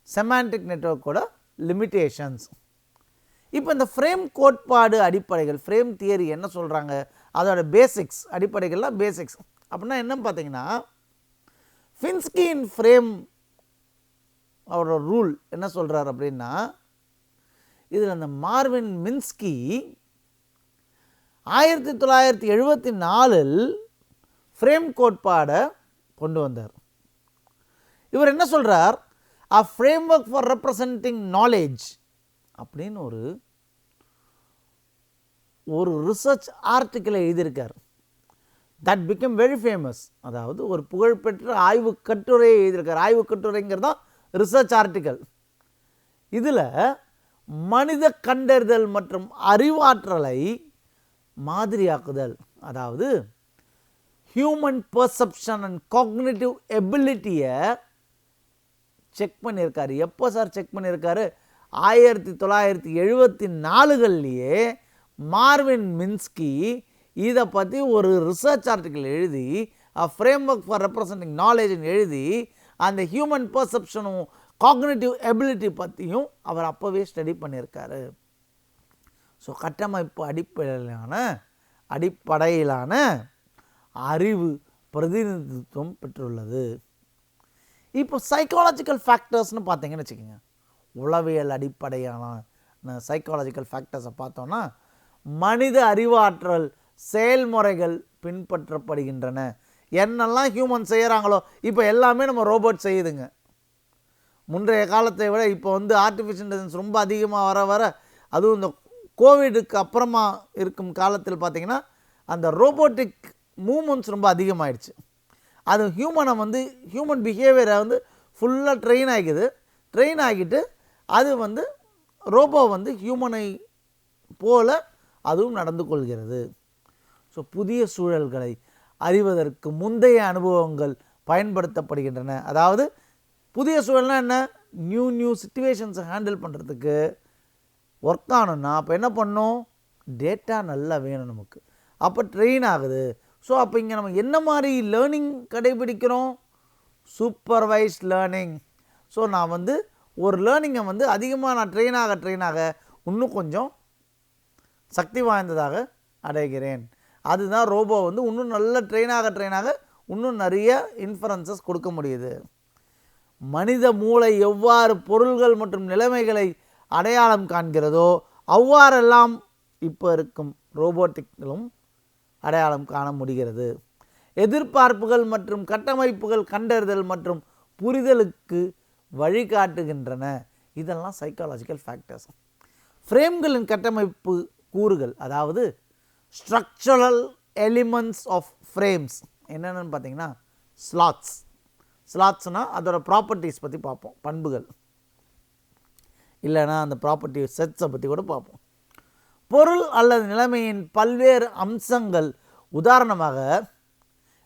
செமாண்டிக் நெட்வொர்க்கோட லிமிட்டேஷன்ஸ். இப்போ இந்த ஃப்ரேம் கோட்பாடு அடிப்படைகள், ஃப்ரேம் தியரி என்ன சொல்கிறாங்க, அதோட பேசிக்ஸ், அடிப்படைகள்லாம் பேசிக்ஸ் அப்படின்னா என்னன்னு பார்த்தீங்கன்னா, ஃபின்ஸ்கியின் ஃப்ரேம் அவரோட ரூல் என்ன சொல்கிறார் அப்படின்னா, இதில் அந்த மார்வின் மின்ஸ்கி 1974 ஃப்ரேம் கோட்பாடை கொண்டு வந்தார். இவர் என்ன சொல்கிறார், a framework for representing knowledge அப்படின்னு ஒரு ரிசர்ச் ஆர்டிக்கிளை எழுதியிருக்கார். That become very famous. அதாவது ஒரு புகழ்பெற்ற ஆய்வு கட்டுரையை எழுதியிருக்கார். ஆய்வு கட்டுரைங்கிறது தான் ரிசர்ச் ஆர்டிக்கல். இதில் மனித கண்டறிதல் மற்றும் அறிவாற்றலை மாதிரியாக்குதல், அதாவது ஹியூமன் பர்செப்ஷன் அண்ட் காக்னிட்டிவ் எபிலிட்டியை செக் பண்ணியிருக்காரு. எப்போ சார் செக் பண்ணியிருக்காரு, 1974 மார்வின் மின்ஸ்கி இதை பற்றி ஒரு ரிசர்ச் ஆர்டிக்கிள் எழுதி, ஃப்ரேம் ஒர்க் ஃபார் ரெப்ரசன்டிங் நாலேஜ்னு எழுதி, அந்த ஹியூமன் பர்செப்ஷனும் காக்னிட்டிவ் எபிலிட்டி பற்றியும் அவர் அப்போவே ஸ்டடி பண்ணியிருக்காரு. ஸோ கட்டமைப்பு அடிப்படையிலான அறிவு பிரதிநிதித்துவம் பெற்றுள்ளது. இப்போ சைக்காலஜிக்கல் ஃபேக்டர்ஸ்னு பார்த்தீங்கன்னு வச்சுக்கோங்க, உளவியல் அடிப்படையான சைக்காலஜிக்கல் ஃபேக்டர்ஸை பார்த்தோன்னா, மனித அறிவாற்றல் செயல்முறைகள் பின்பற்றப்படுகின்றன. என்னெல்லாம் ஹியூமன் செய்கிறாங்களோ இப்போ எல்லாமே நம்ம ரோபோட் செய்யுதுங்க. முன்றைய காலத்தை விட இப்போ வந்து ஆர்டிஃபிஷியல் இன்டெலிஜென்ஸ் ரொம்ப அதிகமாக வர அதுவும் இந்த கோவிடுக்கு அப்புறமா இருக்கும் காலத்தில் பார்த்திங்கன்னா அந்த ரோபோட்டிக் மூமெண்ட்ஸ் ரொம்ப அதிகமாகிடுச்சு. அது ஹியூமன் பிஹேவியரை வந்து ஃபுல்லாக ட்ரெயின் ஆகிட்டு அது வந்து ரோபோ வந்து ஹியூமனை போல அதுவும் நடந்து கொள்கிறது. ஸோ புதிய சூழல்களை அறிவதற்கு முந்தைய அனுபவங்கள் பயன்படுத்தப்படுகின்றன. அதாவது புதிய சூழல்னால் என்ன, நியூ சிச்சுவேஷன்ஸை ஹேண்டில் பண்ணுறதுக்கு ஒர்க் ஆகணும்னா அப்போ என்ன பண்ணணும், டேட்டா நல்லா வேணும் நமக்கு. அப்போ ட்ரெயின் ஆகுது. ஸோ அப்போ இங்கே நம்ம என்ன மாதிரி லேர்னிங் கடைபிடிக்கிறோம், சூப்பர்வைஸ்ட் லேர்னிங். ஸோ நான் வந்து ஒரு லேர்னிங்கை வந்து அதிகமாக நான் ட்ரெயின் ஆக இன்னும் கொஞ்சம் சக்தி வாய்ந்ததாக அடைகிறேன். அதுதான் ரோபோ வந்து இன்னும் நல்ல ட்ரெயின் ஆக இன்னும் நிறைய இன்ஃபரன்சஸ் கொடுக்க முடியுது. மனித மூளை எவ்வாறு பொருள்கள் மற்றும் நிலைமைகளை அடையாளம் காண்கிறதோ அவ்வாறெல்லாம் இப்போ இருக்கும் ரோபோட்டிக்களும் அடையாளம் காண முடிகிறது. எதிர்பார்ப்புகள் மற்றும் கட்டமைப்புகள் கண்டறிதல் மற்றும் புரிதலுக்கு வழிகாட்டுகின்றன. இதெல்லாம் சைக்காலஜிக்கல் ஃபேக்டர்ஸ். ஃப்ரேம்களின் கட்டமைப்பு கூறுகள், அதாவது ஸ்ட்ரக்சரல் எலிமெண்ட்ஸ் ஆஃப் ஃப்ரேம்ஸ் என்னென்னு பார்த்தீங்கன்னா ஸ்லாட்ஸ். ஸ்லாட்ஸ்னால் அதோட ப்ராப்பர்ட்டிஸ் பற்றி பார்ப்போம், பண்புகள், இல்லைனா அந்த ப்ராப்பர்ட்டி செட்ஸை பற்றி கூட பார்ப்போம். பொருள் அல்லது நிலைமையின் பல்வேறு அம்சங்கள். உதாரணமாக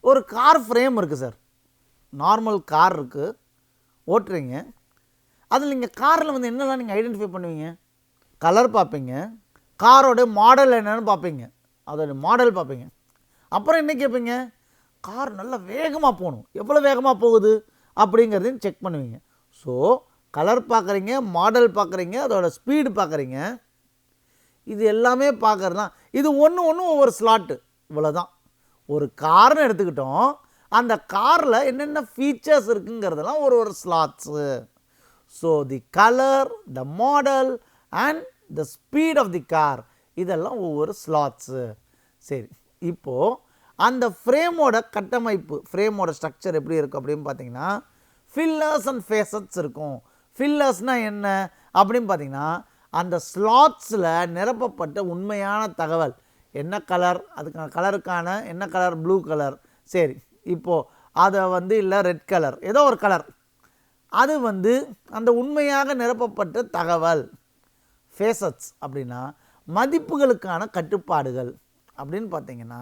ஒரு கார் ஃப்ரேம் இருக்குது சார், நார்மல் கார் இருக்குது, ஓட்டுறீங்க. அதில் நீங்கள் காரில் வந்து என்னெல்லாம் நீங்கள் ஐடென்டிஃபை பண்ணுவீங்க? கலர் பார்ப்பீங்க, காரோட மாடல் என்னென்னு பார்ப்பீங்க, அதோட மாடல் பார்ப்பீங்க. அப்புறம் என்ன கேட்பீங்க? கார் நல்லா வேகமாக போகணும், எவ்வளோ வேகமாக போகுது அப்படிங்கிறதையும் செக் பண்ணுவீங்க. ஸோ கலர் பார்க்குறீங்க, மாடல் பார்க்குறீங்க, அதோட ஸ்பீடு பார்க்குறீங்க, இது எல்லாமே பார்க்குறது தான். இது ஒன்று ஒவ்வொரு ஸ்லாட்டு, இவ்வளோ தான். ஒரு கார்னு எடுத்துக்கிட்டோம், அந்த காரில் என்னென்ன ஃபீச்சர்ஸ் இருக்குங்கிறதெல்லாம் ஒரு slots. So the colour, the model and the speed of the car, இதெல்லாம் ஒவ்வொரு ஸ்லாட்ஸு. சரி, இப்போது அந்த ஃப்ரேமோட கட்டமைப்பு, ஃப்ரேமோட ஸ்ட்ரக்சர் எப்படி இருக்கும் அப்படின்னு பார்த்தீங்கன்னா ஃபில்லர்ஸ் அண்ட் ஃபேசட்ஸ் இருக்கும். ஃபில்லர்ஸ்னால் என்ன அப்படின்னு பார்த்தீங்கன்னா அந்த ஸ்லாட்ஸில் நிரப்பப்பட்ட உண்மையான தகவல். என்ன கலர், அதுக்கான கலருக்கான என்ன கலர், ப்ளூ கலர். சரி, இப்போது அதை வந்து இல்லை ரெட் கலர், ஏதோ ஒரு கலர், அது வந்து அந்த உண்மையாக நிரப்பப்பட்ட தகவல். ஃபேசட்ஸ் அப்படின்னா மதிப்புகளுக்கான கட்டுப்பாடுகள். அப்படின்னு பார்த்தீங்கன்னா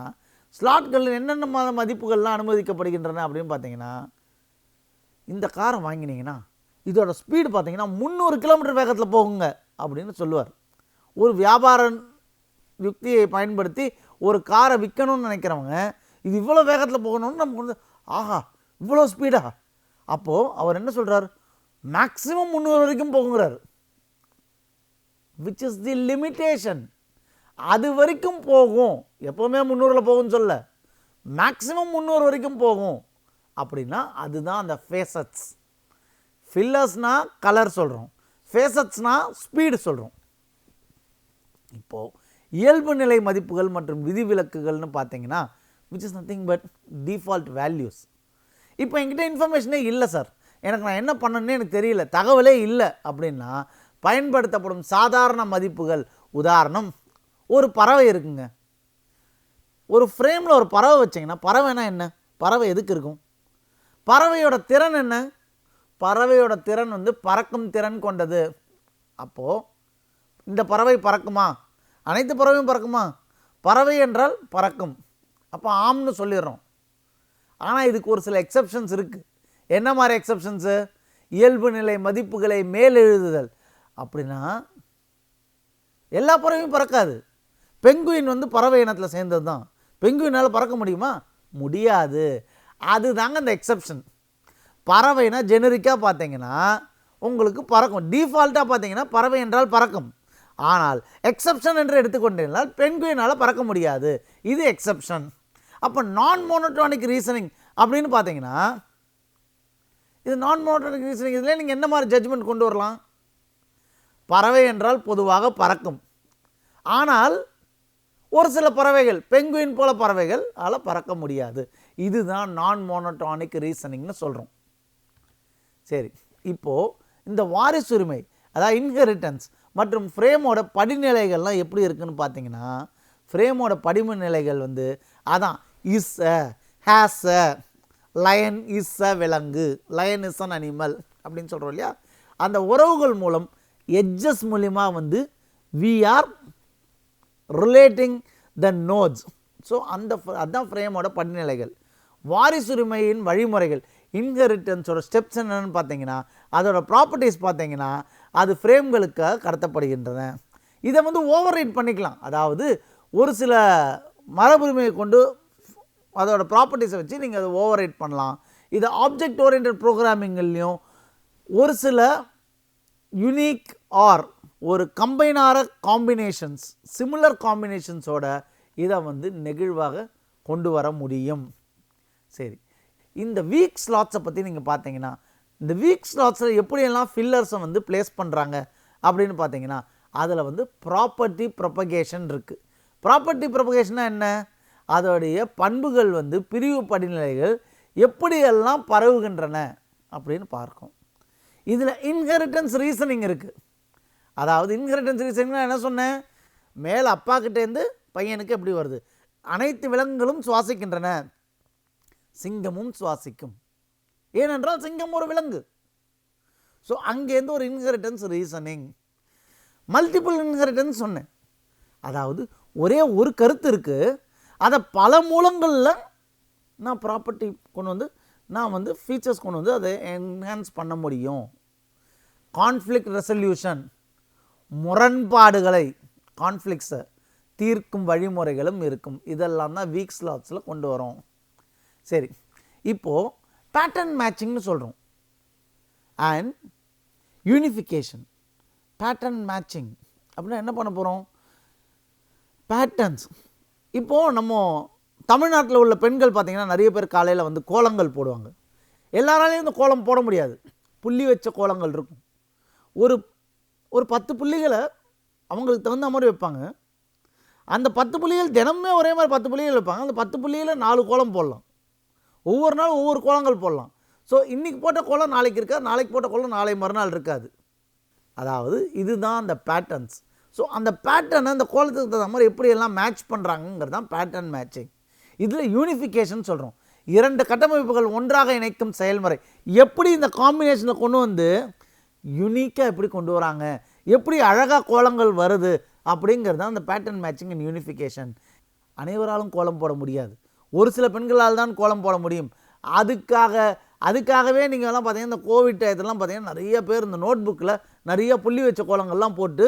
ஸ்லாட்கள் என்னென்ன மதிப்புகள்லாம் அனுமதிக்கப்படுகின்றன அப்படின்னு பார்த்தீங்கன்னா, இந்த காரை வாங்கினீங்கன்னா இதோட ஸ்பீடு பார்த்தீங்கன்னா 300 கிலோமீட்டர் வேகத்தில் போகுங்க அப்படின்னு சொல்லுவார். ஒரு வியாபார யுக்தியை பயன்படுத்தி ஒரு காரை விற்கணும்னு நினைக்கிறவங்க, இது இவ்வளோ வேகத்தில் போகணும்னு நமக்கு வந்து ஆஹா இவ்வளோ ஸ்பீடா, அப்போது அவர் என்ன சொல்கிறார்? மேக்ஸிமம் 300 வரைக்கும் போகுங்கிறார். Which is the limitation. அது வரைக்கும் போகும், எப்போவுமே 300 போகும்னு சொல்ல, மேக்ஸிமம் 300 வரைக்கும் போகும் அப்படின்னா அதுதான் அந்த ஃபேசட்ஸ். ஃபில்லர்ஸ்னால் கலர் சொல்கிறோம், ஃபேசட்ஸ்னால் ஸ்பீடு சொல்கிறோம். இப்போது இயல்பு நிலை மதிப்புகள் மற்றும் விதிவிலக்குகள்னு பார்த்தீங்கன்னா which is nothing but default values. இப்போ என்கிட்ட இன்ஃபர்மேஷனே இல்லை சார், எனக்கு நான் என்ன பண்ணணுன்னே எனக்கு தெரியல, தகவலே இல்லை அப்படின்னா பயன்படுத்தப்படும் சாதாரண மதிப்புகள். உதாரணம், ஒரு பறவை இருக்குங்க, ஒரு ஃப்ரேமில் ஒரு பறவை வச்சிங்கன்னா, பறவைனா என்ன, பறவை எதுக்கு இருக்கும்? பறவையோட திறன் என்ன? பறவையோட திறன் வந்து பறக்கும் திறன் கொண்டது. அப்போது இந்த பறவை பறக்குமா? அனைத்து பறவையும் பறக்குமா? பறவை என்றால் பறக்கும், அப்போ ஆம்னு சொல்லிடுறோம். ஆனால் இதுக்கு ஒரு சில எக்ஸப்ஷன்ஸ் இருக்குது. என்ன மாதிரி எக்ஸப்ஷன்ஸு? இயல்பு நிலை மதிப்புகளை மேலெழுதுதல். அப்படின்னா எல்லா பறவையும் பறக்காது. பெங்குயின் வந்து பறவை இனத்தில் சேர்ந்தது தான், பெங்குயினால் பறக்க முடியுமா? முடியாது. அதுதாங்க அந்த எக்ஸப்ஷன். பறவைனா ஜெனரிக்காக பார்த்தீங்கன்னா உங்களுக்கு பறக்கும், டிஃபால்ட்டாக பார்த்தீங்கன்னா பறவை என்றால் பறக்கும். ஆனால் எக்ஸப்ஷன் என்று எடுத்துக்கொண்டீங்கனால் பெங்குயினால் பறக்க முடியாது, இது எக்ஸப்ஷன். அப்போ நான் மோனோட்டோனிக் ரீசனிங் அப்படின்னு பார்த்தீங்கன்னா இது நான் மோனோட்டோனிக் ரீசனிங். இதில் நீங்கள் என்ன மாதிரி ஜட்ஜ்மெண்ட் கொண்டு வரலாம்? பறவை என்றால் பொதுவாக பறக்கும், ஆனால் ஒரு சில பறவைகள், பெங்குயின் போல பறவைகள் அதில் பறக்க முடியாது. இதுதான் நான் மோனோட்டோனிக் ரீசனிங்னு சொல்கிறோம். சரி, இப்போது இந்த வாரிசுரிமை, அதாவது இன்ஹெரிட்டன்ஸ் மற்றும் ஃப்ரேமோட படிநிலைகள்லாம் எப்படி இருக்குதுன்னு பார்த்தீங்கன்னா, ஃப்ரேமோட படிநிலைகள் வந்து அதான் is a, has a, line is a விலங்கு, லயன் இஸ் அன் அனிமல் அப்படின்னு சொல்கிறோம் இல்லையா? அந்த உறவுகள் மூலம் எட்ஜஸ் மூலிமா வந்து we are relating the nodes. So அதுதான் ஃப்ரேமோட படிநிலைகள். வாரிசுரிமையின் வழிமுறைகள், இன்ஹெரிட்டன்ஸோட ஸ்டெப்ஸ் என்னென்னு பார்த்தீங்கன்னா, அதோட ப்ராப்பர்ட்டிஸ் பார்த்தீங்கன்னா அது ஃப்ரேம்களுக்காக கடத்தப்படுகின்றன. இதை வந்து ஓவர் ரைட் பண்ணிக்கலாம். அதாவது ஒரு சில மரபுரிமையை கொண்டு அதோட ப்ராப்பர்ட்டிஸை வச்சு நீங்கள் அதை ஓவர் ரைட் பண்ணலாம். இது ஆப்ஜெக்ட் ஓரியன்டட் ப்ரோக்ராமிங்லேயும் ஒரு சில யூனிக் ஆர் ஒரு கம்பைனார காம்பினேஷன்ஸ், சிமிலர் காம்பினேஷன்ஸோட இதை வந்து நெகிழ்வாக கொண்டு வர முடியும். சரி, இந்த வீக் ஸ்லாட்ஸை பற்றி நீங்கள் பார்த்தீங்கன்னா, இந்த வீக் ஸ்லாட்ஸில் எப்படியெல்லாம் ஃபில்லர்ஸை வந்து பிளேஸ் பண்ணுறாங்க அப்படின்னு பார்த்தீங்கன்னா, அதில் வந்து ப்ராப்பர்ட்டி ப்ரொபகேஷன் இருக்குது. ப்ராப்பர்ட்டி ப்ரொபகேஷன்னா என்ன? அதோடைய பண்புகள் வந்து பிரிவு படிநிலைகள் எப்படியெல்லாம் பரவுகின்றன அப்படின்னு பார்க்கும். இதில் இன்ஹெரிட்டன்ஸ் ரீசனிங் இருக்குது. அதாவது இன்ஹெரிட்டன்ஸ் ரீசனிங் என்ன சொன்னேன், மேலே அப்பா கிட்டேருந்து பையனுக்கு எப்படி வருது. அனைத்து விலங்குகளும் சுவாசிக்கின்றன, சிங்கமும் சுவாசிக்கும், ஏனென்றால் சிங்கம் ஒரு விலங்கு. ஸோ அங்கேருந்து ஒரு இன்ஹெரிட்டன்ஸ் ரீசனிங். மல்டிபிள் இன்ஹெரிட்டன்ஸ் சொன்னேன், அதாவது ஒரே ஒரு கருத்து இருக்குது, அதை பல மூலங்களில் நான் ப்ராப்பர்ட்டி கொண்டு வந்து நான் வந்து ஃபீச்சர்ஸ் கொண்டு வந்து அதை என்ஹான்ஸ் பண்ண முடியும். கான்ஃப்ளிக்ட் ரெசல்யூஷன், முரண்பாடுகளை கான்ஃப்ளிக்ஸை தீர்க்கும் வழிமுறைகளும் இருக்கும். இதெல்லாம் தான் வீக்ஸ் லாஸில் கொண்டு வரோம். சரி, இப்போது பேட்டர்ன் மேட்சிங்னு சொல்கிறோம் அண்ட் யூனிஃபிகேஷன். பேட்டர்ன் மேட்சிங் அப்படின்னா என்ன பண்ண போகிறோம், பேட்டர்ன்ஸ். இப்போது நம்ம தமிழ்நாட்டில் உள்ள பெண்கள் பார்த்திங்கன்னா நிறைய பேர் காலையில் வந்து கோலங்கள் போடுவாங்க. எல்லாராலையும் இந்த கோலம் போட முடியாது, புள்ளி வச்ச கோலங்கள் இருக்கும். ஒரு ஒரு 10 புள்ளிகளை அவங்களுக்கு தகுந்த மாதிரி வைப்பாங்க. அந்த 10 புள்ளிகள் தினமே ஒரே மாதிரி 10 புள்ளிகள் வைப்பாங்க. அந்த 10 புள்ளியில் 4 கோலம் போடலாம், ஒவ்வொரு நாளும் ஒவ்வொரு கோலங்கள் போடலாம். ஸோ இன்றைக்கி போட்ட கோலம் நாளைக்கு இருக்காது, நாளைக்கு போட்ட கோலம் நாளை மறுநாள் இருக்காது. அதாவது இதுதான் அந்த பேட்டர்ன்ஸ். ஸோ அந்த பேட்டர்னை அந்த கோலத்துக்கு தகுந்த மாதிரி எப்படியெல்லாம் மேட்ச் பண்ணுறாங்கிறது தான் பேட்டர்ன் மேட்சிங். இதில் யூனிஃபிகேஷன் சொல்கிறோம், 2 கட்டமைப்புகள் ஒன்றாக இணைக்கும் செயல்முறை. எப்படி இந்த காம்பினேஷனை கொண்டு வந்து யூனிக்காக எப்படி கொண்டு வராங்க, எப்படி அழகாக கோலங்கள் வருது அப்படிங்கிறது தான் அந்த பேட்டர்ன் மேட்சிங் அண்ட் யூனிஃபிகேஷன். அனைவராலும் கோலம் போட முடியாது, ஒரு சில பெண்களால் தான் கோலம் போட முடியும். அதுக்காகவே நீங்கள் எல்லாம் பார்த்தீங்கன்னா இந்த கோவிட் டயத்துலாம் பார்த்தீங்கன்னா நிறைய பேர் இந்த நோட் புக்கில் நிறைய புள்ளி வச்ச கோலங்கள்லாம் போட்டு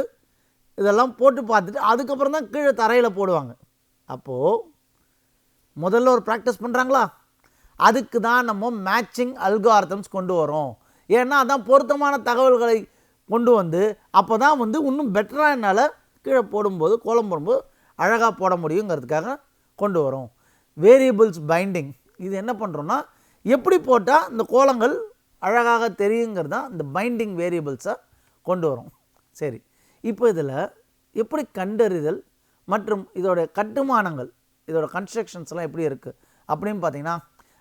இதெல்லாம் போட்டு பார்த்துட்டு அதுக்கப்புறம் தான் கீழே தரையில் போடுவாங்க. அப்போது முதல்ல ஒரு ப்ராக்டிஸ் பண்ணுறாங்களா, அதுக்கு தான் நம்ம மேட்சிங் அல்காரிதம்ஸ் கொண்டு வரோம். ஏன்னா அதான் பொருத்தமான தகவல்களை கொண்டு வந்து அப்போ தான் வந்து இன்னும் பெட்டராக என்னால் கீழே போடும்போது கோலம் போடும்போது அழகாக போட முடியுங்கிறதுக்காக கொண்டு வரோம். வேரியபிள்ஸ் பைண்டிங், இது என்ன பண்ணுறோன்னா எப்படி போட்டால் இந்த கோலங்கள் அழகாக தெரியுங்கிறது தான் இந்த பைண்டிங் வேரியபிள்ஸை கொண்டு வரும். சரி, இப்போ இதில் எப்படி கண்டறிதல் மற்றும் இதோட கட்டுமானங்கள், இதோட கன்ஸ்ட்ரக்ஷன்ஸ்லாம் எப்படி இருக்குது அப்படின்னு பார்த்தீங்கன்னா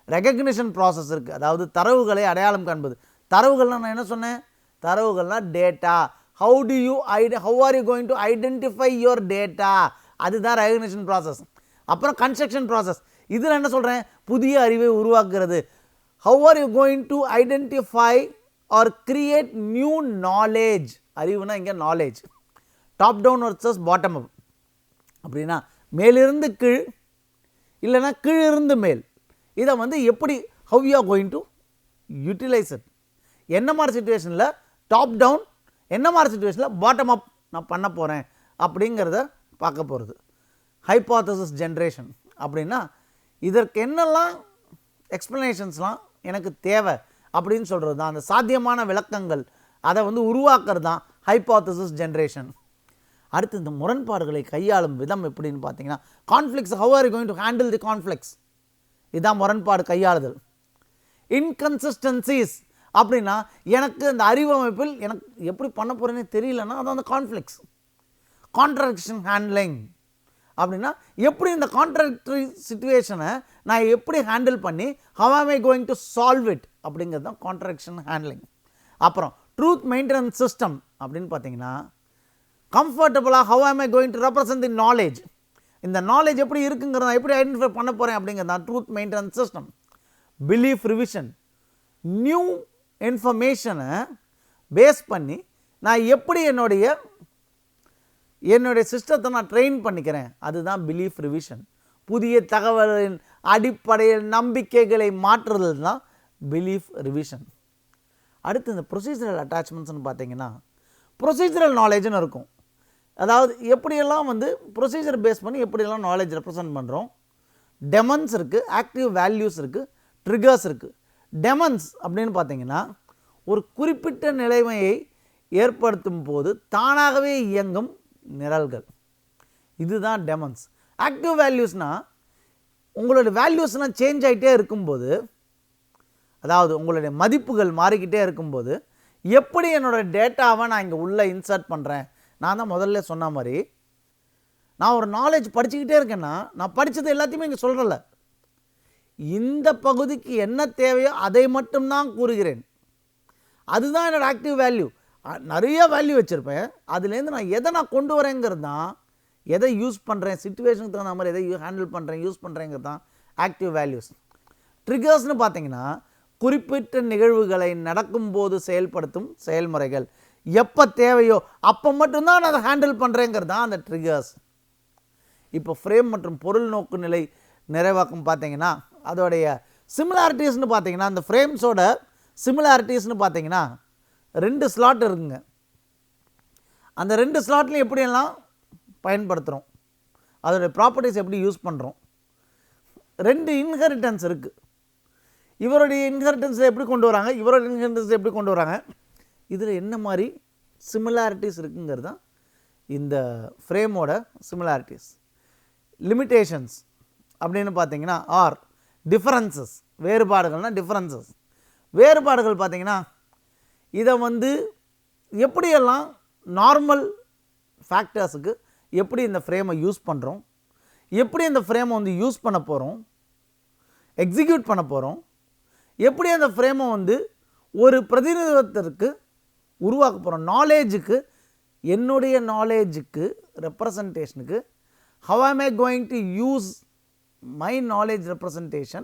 ரெகக்னிஷன் ப்ராசஸ் இருக்குது. அதாவது தரவுகளை அடையாளம் காண்பது. தரவுகள்னால் நான் என்ன சொன்னேன், தரவுகள்னால் data. How are you going to identify your data, அதுதான் ரெகக்னிஷன் ப்ராசஸ். அப்புறம் கன்ஸ்ட்ரக்ஷன் ப்ராசஸ், இதில் என்ன சொல்கிறேன், புதிய அறிவை உருவாக்குறது. How are you going to identify or create new knowledge. அறிவுனா இங்கே knowledge. Top down versus bottom up அப்படின்னா மேலிருந்து கீழ் இல்லைன்னா கீழிருந்து மேல். இதை வந்து எப்படி how you are going to utilise it, என்ன மாதிரி சுச்சுவேஷனில் டாப் டவுன், என்ன மாதிரி சுச்சுவேஷனில் பாட்டம் அப் நான் பண்ண போகிறேன் அப்படிங்கிறத பார்க்க போகிறது. ஹைபாத்தசிஸ் ஜென்ரேஷன் அப்படின்னா இதற்கு என்னெல்லாம் எக்ஸ்ப்ளனேஷன்ஸ்லாம் எனக்கு தேவை அப்படின்னு சொல்கிறது தான், அந்த சாத்தியமான விளக்கங்கள் அதை வந்து உருவாக்குறது தான் ஹைபாத்தசிஸ் ஜென்ரேஷன். அடுத்து இந்த முரண்பாடுகளை கையாளும் விதம் எப்படின்னு பார்த்தீங்கன்னா conflicts, how are you going to handle the conflicts, இதுதான் முரண்பாடு கையாளுதல். இன்கன்சிஸ்டன்சிஸ் அப்படின்னா எனக்கு இந்த அறிவமைப்பில் எனக்கு எப்படி பண்ண போகிறேன்னே தெரியலன்னா அதான் அந்த கான்ஃப்ளிக்ஸ். கான்ட்ராடிக்ஷன் ஹேண்ட்லிங் அப்படின்னா எப்படி இந்த கான்ட்ராடிக்டரி சிச்சுவேஷனை நான் எப்படி ஹேண்டில் பண்ணி ஹவ் ஆம் I going to solve it அப்படிங்கிறது தான் கான்ட்ராடிக்ஷன் ஹேண்ட்லிங். அப்புறம் ட்ரூத் மெயின்டெனன்ஸ் சிஸ்டம் அப்படின்னு பார்த்தீங்கன்னா கம்ஃபர்டபுளாக ஹவ் ஆம் I going to represent the knowledge, இந்த நாலேஜ் எப்படி இருக்குங்கிறத எப்படி ஐடென்டிஃபை பண்ண போகிறேன் அப்படிங்கிறது தான் truth maintenance system. Belief revision, new இன்ஃபர்மேஷனை பேஸ் பண்ணி நான் எப்படி என்னுடைய சிஸ்டத்தை நான் ட்ரெயின் பண்ணிக்கிறேன், அதுதான் பிலீஃப் ரிவிஷன். புதிய தகவலின் அடிப்படையில் நம்பிக்கைகளை மாற்றுதல் தான் பிலீஃப் ரிவிஷன். அடுத்து இந்த ப்ரொசீஜரல் அட்டாச்மெண்ட்ஸ்னு பார்த்தீங்கன்னா ப்ரொசீஜரல் நாலேஜ்னு இருக்கும். அதாவது எப்படியெல்லாம் வந்து ப்ரொசீஜர் பேஸ் பண்ணி எப்படியெல்லாம் நாலேஜ் ரெப்ரசன்ட் பண்ணுறோம். டெமன்ஸ் இருக்குது, ஆக்டிவ் வேல்யூஸ் இருக்குது, ட்ரிகர்ஸ் இருக்குது. டெமன்ஸ் அப்படின்னு பார்த்தீங்கன்னா ஒரு குறிப்பிட்ட நிலைமையை ஏற்படுத்தும் போது தானாகவே இயங்கும் நிரல்கள், இதுதான் டெமன்ஸ். ஆக்டிவ் வேல்யூஸ்னால் உங்களுடைய வேல்யூஸ்லாம் சேஞ்ச் ஆகிட்டே இருக்கும்போது, அதாவது உங்களுடைய மதிப்புகள் மாறிக்கிட்டே இருக்கும்போது எப்படி என்னோடய டேட்டாவை நான் இங்கே உள்ளே இன்சர்ட் பண்ணுறேன். நான் தான் முதல்ல சொன்ன மாதிரி நான் ஒரு நாலேஜ் படிச்சுக்கிட்டே இருக்கேன்னா நான் படித்தது எல்லாத்தையுமே இங்கே சொல்கிறல, இந்த பகுதிக்கு என்ன தேவையோ அதை மட்டும்தான் கூறுகிறேன். அதுதான் என்னோடய ஆக்டிவ் வேல்யூ. நிறைய வேல்யூ வச்சுருப்பேன். அதுலேருந்து நான் எதை நான் கொண்டு வரேங்கிறது தான், எதை யூஸ் பண்ணுறேன், சிச்சுவேஷனுக்கு தகுந்த மாதிரி எதை ஹேண்டில் பண்ணுறேன், யூஸ் பண்ணுறேங்கிறது தான் ஆக்டிவ் வேல்யூஸ். ட்ரிகர்ஸ்னு பார்த்தீங்கன்னா குறிப்பிட்ட நிகழ்வுகளை நடக்கும்போது செயல்படுத்தும் செயல்முறைகள். எப்போ தேவையோ அப்போ மட்டும்தான் நான் அதை ஹேண்டில் பண்ணுறேங்கிறது தான் அந்த ட்ரிகர்ஸ். இப்போ ஃப்ரேம் மற்றும் பொருள் நோக்கு நிலை நிறைவாக்கம் பார்த்தீங்கன்னா அதோடைய சிமிலாரிட்டிஸ்னு பார்த்தீங்கன்னா, அந்த ஃப்ரேம்ஸோட சிமிலாரிட்டிஸ்னு பார்த்தீங்கன்னா 2 ஸ்லாட் இருக்குங்க. அந்த 2 ஸ்லாட்லையும் எப்படியெல்லாம் பயன்படுத்துகிறோம், அதோடைய ப்ராப்பர்ட்டிஸ் எப்படி யூஸ் பண்ணுறோம். 2 இன்ஹெரிட்டன்ஸ் இருக்குது. இவருடைய இன்ஹெரிட்டன்ஸை எப்படி கொண்டு வராங்க, இவருடைய இன்ஹெரிட்டன்ஸை எப்படி கொண்டு வராங்க, இதில் என்ன மாதிரி சிமிலாரிட்டிஸ் இருக்குங்கிறது தான் இந்த ஃப்ரேமோட சிமிலாரிட்டிஸ். லிமிட்டேஷன்ஸ் அப்படின்னு பார்த்தீங்கன்னா ஆர் டிஃபரன்சஸ், வேறுபாடுகள்னால் டிஃபரன்சஸ். வேறுபாடுகள் பார்த்தீங்கன்னா இதை எப்படியெல்லாம் நார்மல் ஃபேக்டர்ஸுக்கு எப்படி இந்த ஃப்ரேமை யூஸ் பண்ணுறோம், எப்படி இந்த ஃப்ரேமை யூஸ் பண்ண போகிறோம், எக்ஸிக்யூட் பண்ண போகிறோம், எப்படி அந்த ஃப்ரேமை ஒரு பிரதிநிதித்துவத்திற்கு உருவாக்க போகிறோம். நாலேஜுக்கு, என்னுடைய நாலேஜுக்கு ரெப்ரசன்டேஷனுக்கு how am I going to use my knowledge representation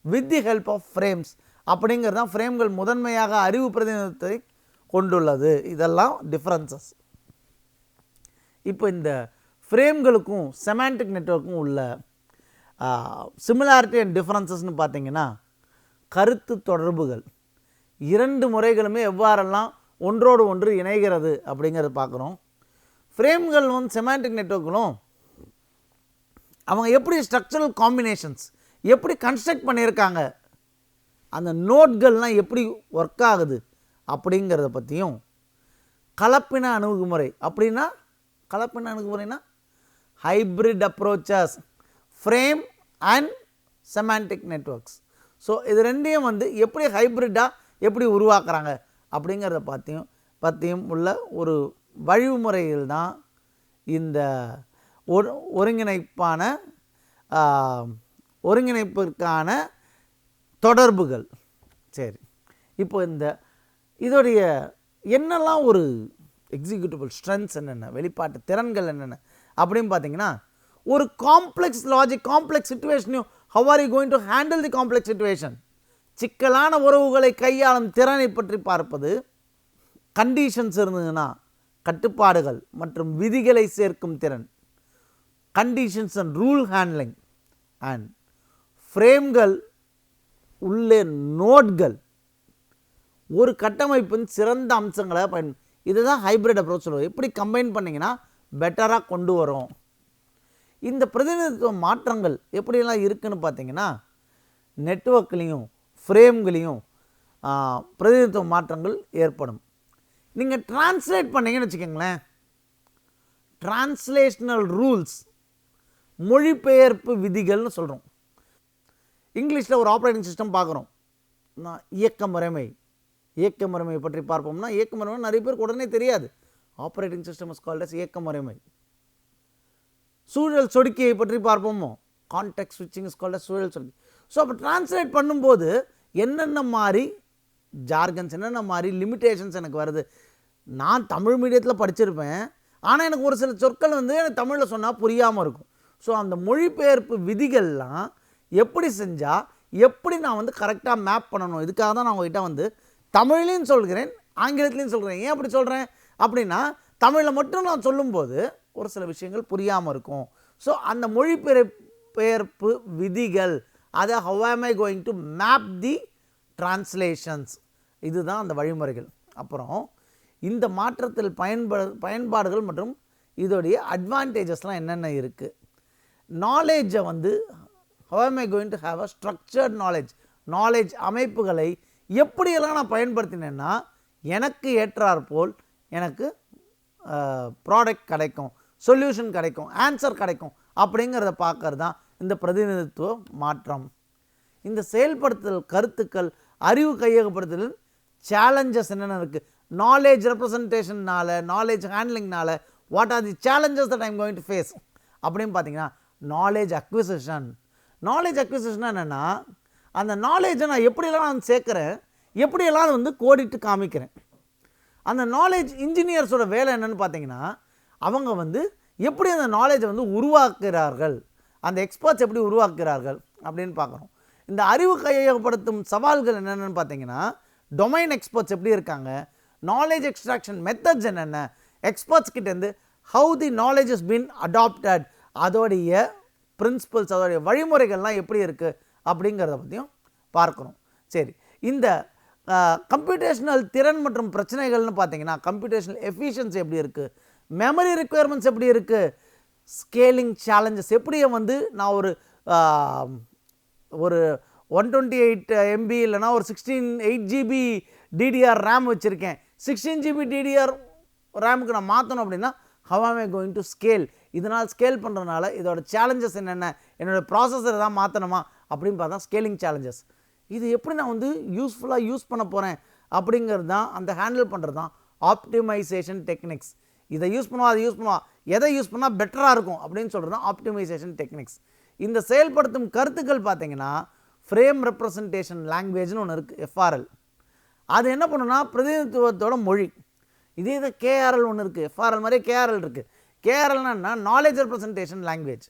with the help of frames அப்படிங்கிறது தான் ஃப்ரேம்கள் முதன்மையாக அறிவு பிரதிநிதித்துவத்தை கொண்டுள்ளது. இதெல்லாம் டிஃப்ரென்சஸ். இப்போ இந்த ஃப்ரேம்களுக்கும் செமாண்டிக் நெட்வொர்க்கும் உள்ள சிமிலாரிட்டி அண்ட் டிஃப்ரென்சஸ்னு பார்த்தீங்கன்னா கருத்து தொடர்புகள் 2 முறைகளுமே எவ்வாறெல்லாம் ஒன்றோடு ஒன்று இணைகிறது அப்படிங்கிறத பார்க்குறோம். ஃப்ரேம்கள் செமாண்டிக் நெட்வொர்க்களும் அவங்க எப்படி ஸ்ட்ரக்சரல் காம்பினேஷன்ஸ் எப்படி கன்ஸ்ட்ரக்ட் பண்ணியிருக்காங்க, அந்த நோட்கள்லாம் எப்படி ஒர்க் ஆகுது அப்படிங்கிறத பற்றியும், கலப்பின அணுகுமுறை அப்படின்னா, கலப்பின அணுகுமுறைனா hybrid approaches, frame and semantic networks. So இது ரெண்டையும் எப்படி ஹைப்ரிட்டாக எப்படி உருவாக்குறாங்க அப்படிங்கிறத பற்றியும் உள்ள ஒரு வழிமுறையில் தான் இந்த ஒருங்கிணைப்பிற்கான தொடர்புகள். சரி, இப்போ இதோடைய என்னெல்லாம் ஒரு எக்ஸிக்யூட்டிவ் ஸ்ட்ரென்த்ஸ் என்னென்ன, வெளிப்பாட்டு திறன்கள் என்னென்ன அப்படின்னு பார்த்தீங்கன்னா, ஒரு காம்ப்ளெக்ஸ் லாஜிக், காம்ப்ளெக்ஸ் சிச்சுவேஷனையும் how are you going to handle the complex situation, சிக்கலான உறவுகளை கையாளும் திறனை பற்றி பார்ப்பது, கண்டிஷன்ஸ் இருந்ததுன்னா கட்டுப்பாடுகள் மற்றும் விதிகளை சேர்க்கும் திறன், conditions and rule handling, and ஃப்ரேம்கள் உள்ளே நோட்கள் ஒரு கட்டமைப்பின் சிறந்த அம்சங்களை இதுதான் ஹைப்ரிட் அப்ரோச் சொல்லுவோம். எப்படி கம்பைன் பண்ணிங்கன்னா பெட்டராக கொண்டு வரும். இந்த பிரதிநிதித்துவ மாற்றங்கள் எப்படியெல்லாம் இருக்குதுன்னு பார்த்தீங்கன்னா, நெட்வொர்க்லேயும் ஃப்ரேம்களையும் பிரதிநிதித்துவ மாற்றங்கள் ஏற்படும். நீங்கள் டிரான்ஸ்லேட் பண்ணிங்கன்னு வச்சுக்கோங்களேன், டிரான்ஸ்லேஷனல் ரூல்ஸ், மொழிபெயர்ப்பு விதிகள்னு சொல்கிறோம். இங்கிலீஷில் ஒரு ஆப்ரேட்டிங் சிஸ்டம் பார்க்குறோம், இயக்க முறைமை பற்றி பார்ப்போம்னா, இயக்க முறைமை நிறைய பேருக்கு உடனே தெரியாது. Operating system is called as இயக்க முறைமை. சூழல் சொடுக்கியை பற்றி பார்ப்போமோ, கான்டெக்ஸ்ட் ஸ்விட்சிங் இஸ் கால்ட் அஸ் சூழல் சொடுக்கி. ஸோ அப்போ டிரான்ஸ்லேட் பண்ணும்போது என்னென்ன மாதிரி ஜார்கன்ஸ், என்னென்ன மாதிரி லிமிட்டேஷன்ஸ் எனக்கு வருது. நான் தமிழ் மீடியத்தில் படிச்சிருப்பேன், ஆனால் எனக்கு ஒரு சில சொற்கள் எனக்கு தமிழில் சொன்னால் புரியாமல் இருக்கும். ஸோ அந்த மொழிபெயர்ப்பு விதிகள்லாம் எப்படி செஞ்சால் எப்படி நான் கரெக்டாக மேப் பண்ணணும், இதுக்காக தான் நான் உங்கள்கிட்ட தமிழ்லையும் சொல்கிறேன், ஆங்கிலத்துலேயும் சொல்கிறேன். ஏன் அப்படி சொல்கிறேன் அப்படின்னா, தமிழில் மட்டும் நான் சொல்லும்போது ஒரு சில விஷயங்கள் புரியாமல் இருக்கும். ஸோ அந்த மொழிபெயர்ப்பு விதிகள், அதை how am I going to map the translations, இதுதான் அந்த வழிமுறைகள். அப்புறம் இந்த மாற்றத்தில் பயன்பாடுகள் மற்றும் இதோடைய அட்வான்டேஜஸ்லாம் என்னென்ன இருக்குது. நாலேஜை how am I going to have a structured knowledge அமைப்புகளை எப்படியெல்லாம் நான் பயன்படுத்தினேன்னா எனக்கு ஏற்றாற்போல் எனக்கு ப்ராடக்ட் கிடைக்கும், சொல்யூஷன் கிடைக்கும், ஆன்சர் கிடைக்கும் அப்படிங்கிறத பார்க்கறது தான் இந்த பிரதிநிதித்துவ மாற்றம். இந்த செயல்படுத்தல் கருத்துக்கள், அறிவு கையகப்படுத்தல் சேலஞ்சஸ் என்னென்ன இருக்குது, நாலேஜ் ரெப்ரசன்டேஷன்னால, நாலேஜ் ஹேண்ட்லிங்னால what are the challenges that I am going to face அப்படின்னு பார்த்தீங்கன்னா, நாலேஜ் அக்விசிஷன். நாலேஜ் அக்விசிஷன் என்னென்னா, அந்த நாலேஜை நான் எப்படியெல்லாம் நான் சேர்க்குறேன், எப்படியெல்லாம் கோடிட்டு காமிக்கிறேன். அந்த நாலேஜ் இன்ஜினியர்ஸோட வேலை என்னன்னு பார்த்தீங்கன்னா, அவங்க வந்து எப்படி அந்த நாலேஜை வந்து உருவாக்குகிறார்கள், அந்த எக்ஸ்பர்ட்ஸ் எப்படி உருவாக்குகிறார்கள் அப்படின்னு பார்க்குறோம். இந்த அறிவு கையகப்படுத்தும் சவால்கள் என்னென்னு பார்த்தீங்கன்னா, டொமைன் எக்ஸ்பர்ட்ஸ் எப்படி இருக்காங்க, நாலேஜ் எக்ஸ்ட்ராக்ஷன் மெத்தட்ஸ் என்னென்ன, எக்ஸ்பர்ட்ஸ் கிட்டேருந்து how the knowledge is been adapted, அதோடைய பிரின்சிபல்ஸ், அதோடைய வழிமுறைகள்லாம் எப்படி இருக்குது அப்படிங்கிறத பற்றியும் பார்க்குறோம். சரி, இந்த கம்ப்யூட்டேஷனல் திறன் மற்றும் பிரச்சனைகள்னு பார்த்தீங்கன்னா, கம்ப்யூட்டேஷனல் எஃபிஷியன்சி எப்படி இருக்குது, மெமரி ரிக்குயர்மெண்ட்ஸ் எப்படி இருக்குது, ஸ்கேலிங் சேலஞ்சஸ் எப்படி வந்து நான் ஒரு 128 MB இல்லைனா ஒரு 8 GB DDR RAM வச்சுருக்கேன், 16 GB DDR ரேமுக்கு நான் மாற்றணும் அப்படின்னா how am I going to scale, இதனால் ஸ்கேல் பண்ணுறதுனால இதோட சேலஞ்சஸ் என்னென்ன, என்னோடய ப்ராசஸர் தான் மாற்றணுமா அப்படின்னு பார்த்தா ஸ்கேலிங் சேலஞ்சஸ். இது எப்படி நான் வந்து யூஸ்ஃபுல்லாக யூஸ் பண்ண போகிறேன் அப்படிங்கிறது தான், அந்த ஹேண்டில் பண்ணுறது தான் ஆப்டிமைசேஷன் டெக்னிக்ஸ். இதை யூஸ் பண்ணுவோம், அதை யூஸ் பண்ணுவோம், எதை யூஸ் பண்ணால் பெட்டராக இருக்கும் அப்படின்னு சொல்கிறது தான் ஆப்டிமைசேஷன் டெக்னிக்ஸ். இந்த செயல்படுத்தும் கருத்துக்கள் பார்த்தீங்கன்னா, ஃப்ரேம் ரெப்ரசன்டேஷன் லாங்குவேஜ்னு ஒன்று இருக்குது, FRL. அது என்ன பண்ணுன்னா பிரதிநிதித்துவத்தோட மொழி. இதே இதை KRL ஒன்று இருக்குது, FRL மாதிரியே KRL இருக்குது. KRLனா நாலேஜ் ரெப்ரசன்டேஷன் லாங்குவேஜ்.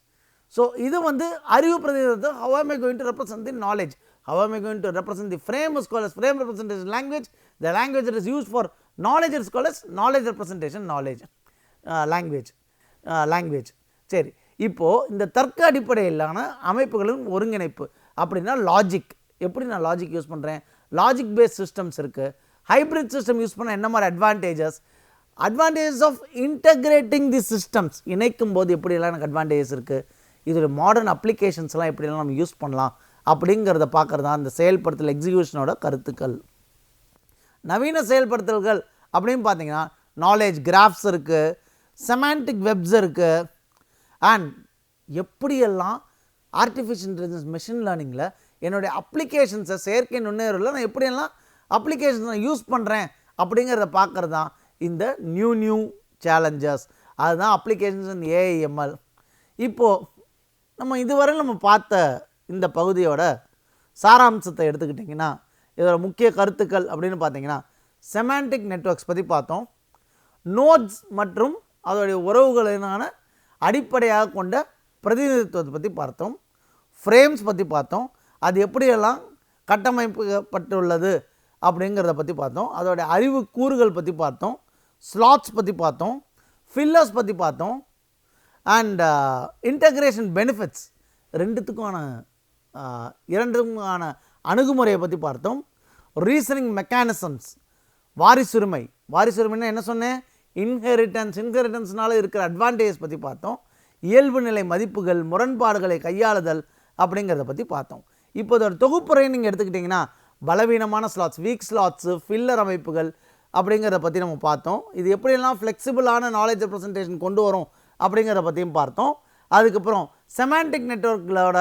ஸோ இது வந்து அறிவு பிரதிநிதித்துவம். how am I going to represent the knowledge, how am I going to represent the frame is called as frame representation language, the language that is used for knowledge is called as knowledge representation language. சரி, இப்போது இந்த தர்க்க அடிப்படையிலான அமைப்புகளின் ஒருங்கிணைப்பு அப்படின்னா logic. எப்படி நான் லாஜிக் யூஸ் பண்ணுறேன், லாஜிக் பேஸ்ட் சிஸ்டம்ஸ் இருக்குது. ஹைப்ரிட் சிஸ்டம் யூஸ் பண்ண என்ன மாதிரி advantages of integrating the systems, இணைக்கும் போது எப்படியெல்லாம் எனக்கு அட்வான்டேஜஸ் இருக்குது, இதோட மாடர்ன் அப்ளிகேஷன்ஸ்லாம் எப்படியெல்லாம் நம்ம யூஸ் பண்ணலாம் அப்படிங்கிறத பார்க்குறது தான் இந்த செயல்படுத்தல் எக்ஸிக்யூஷனோட கருத்துக்கள். நவீன செயல்படுத்தல்கள் அப்படின்னு பார்த்தீங்கன்னா நாலேஜ் கிராஃப்ஸ் இருக்குது, செமான்டிக் வெப்ஸ் இருக்குது, அண்ட் எப்படியெல்லாம் ஆர்டிஃபிஷியல் இன்டெலிஜென்ஸ் மெஷின் லேர்னிங்கில் என்னுடைய அப்ளிகேஷன்ஸை செயற்கை நுண்ணறிவில் நான் எப்படியெல்லாம் அப்ளிகேஷன்ஸை யூஸ் பண்ணுறேன் அப்படிங்கிறத பார்க்குறது தான் இந்த நியூ சேலஞ்சஸ். அதுதான் அப்ளிகேஷன்ஸ் இன் AIML. இப்போது நம்ம இதுவரை நம்ம பார்த்த இந்த பகுதியோட சாராம்சத்தை எடுத்துக்கிட்டிங்கன்னா, இதோட முக்கிய கருத்துக்கள் அப்படின்னு பார்த்தீங்கன்னா, செமான்டிக் நெட்வொர்க்ஸ் பற்றி பார்த்தோம், நோட்ஸ் மற்றும் அதோடைய உறவுகளினான அடிப்படையாக கொண்ட பிரதிநிதித்துவத்தை பற்றி பார்த்தோம், ஃப்ரேம்ஸ் பற்றி பார்த்தோம், அது எப்படியெல்லாம் கட்டமைக்கப்பட்டுள்ளது அப்படிங்கிறத பற்றி பார்த்தோம், அதோடைய அறிவு கூறுகள் பற்றி பார்த்தோம், ஸ்லாட்ஸ் பற்றி பார்த்தோம், ஃபில்லர்ஸ் பற்றி பார்த்தோம், அண்ட் இன்டகிரேஷன் பெனிஃபிட்ஸ் இரண்டுக்குமான அணுகுமுறையை பற்றி பார்த்தோம், ரீசனிங் மெக்கானிசம்ஸ், வாரிசுரிமைன்னா என்ன சொன்னேன், இன்ஹெரிட்டன்ஸ்னால இருக்கிற அட்வான்டேஜஸ் பற்றி பார்த்தோம், இயல்பு நிலை மதிப்புகள், முரண்பாடுகளை கையாளுதல் அப்படிங்கிறத பற்றி பார்த்தோம். இப்போ இதோட தொகுப்புரை நீங்கள் எடுத்துக்கிட்டிங்கன்னா பலவீனமான ஸ்லாட்ஸ், வீக் ஸ்லாட்ஸு, ஃபில்லர் அமைப்புகள் அப்படிங்கிறத பற்றி நம்ம பார்த்தோம். இது எப்படியெல்லாம் ஃப்ளெக்சிபிளான நாலேஜ் ரெப்ரசன்டேஷன் கொண்டு வரும் அப்படிங்கிறத பற்றியும் பார்த்தோம். அதுக்கப்புறம் செமான்டிக் நெட்வொர்க்களோட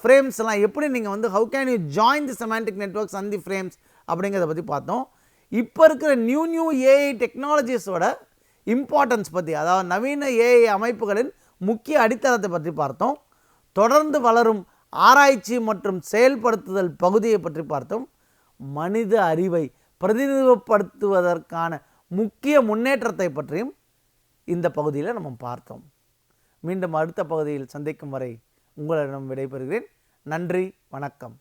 ஃப்ரேம்ஸ் எல்லாம் எப்படி நீங்கள் வந்து how can you join the semantic networks and the frames அப்படிங்கிறத பற்றி பார்த்தோம். இப்போ இருக்கிற நியூ AI டெக்னாலஜிஸோட இம்பார்ட்டன்ஸ் பற்றி, அதாவது நவீன AI அமைப்புகளின் முக்கிய அடித்தளத்தை பற்றி பார்த்தோம். தொடர்ந்து வளரும் ஆராய்ச்சி மற்றும் செயல்படுத்துதல் பகுதியை பற்றி பார்த்தோம். மனித அறிவை பிரதிநிதித்துவப்படுத்துவதற்கான முக்கிய முன்னேற்றத்தை பற்றியும் இந்த பகுதியில் நம்ம பார்த்தோம். மீண்டும் அடுத்த பகுதியில் சந்திக்கும் வரை உங்களிடம் விடைபெறுகிறேன். நன்றி, வணக்கம்.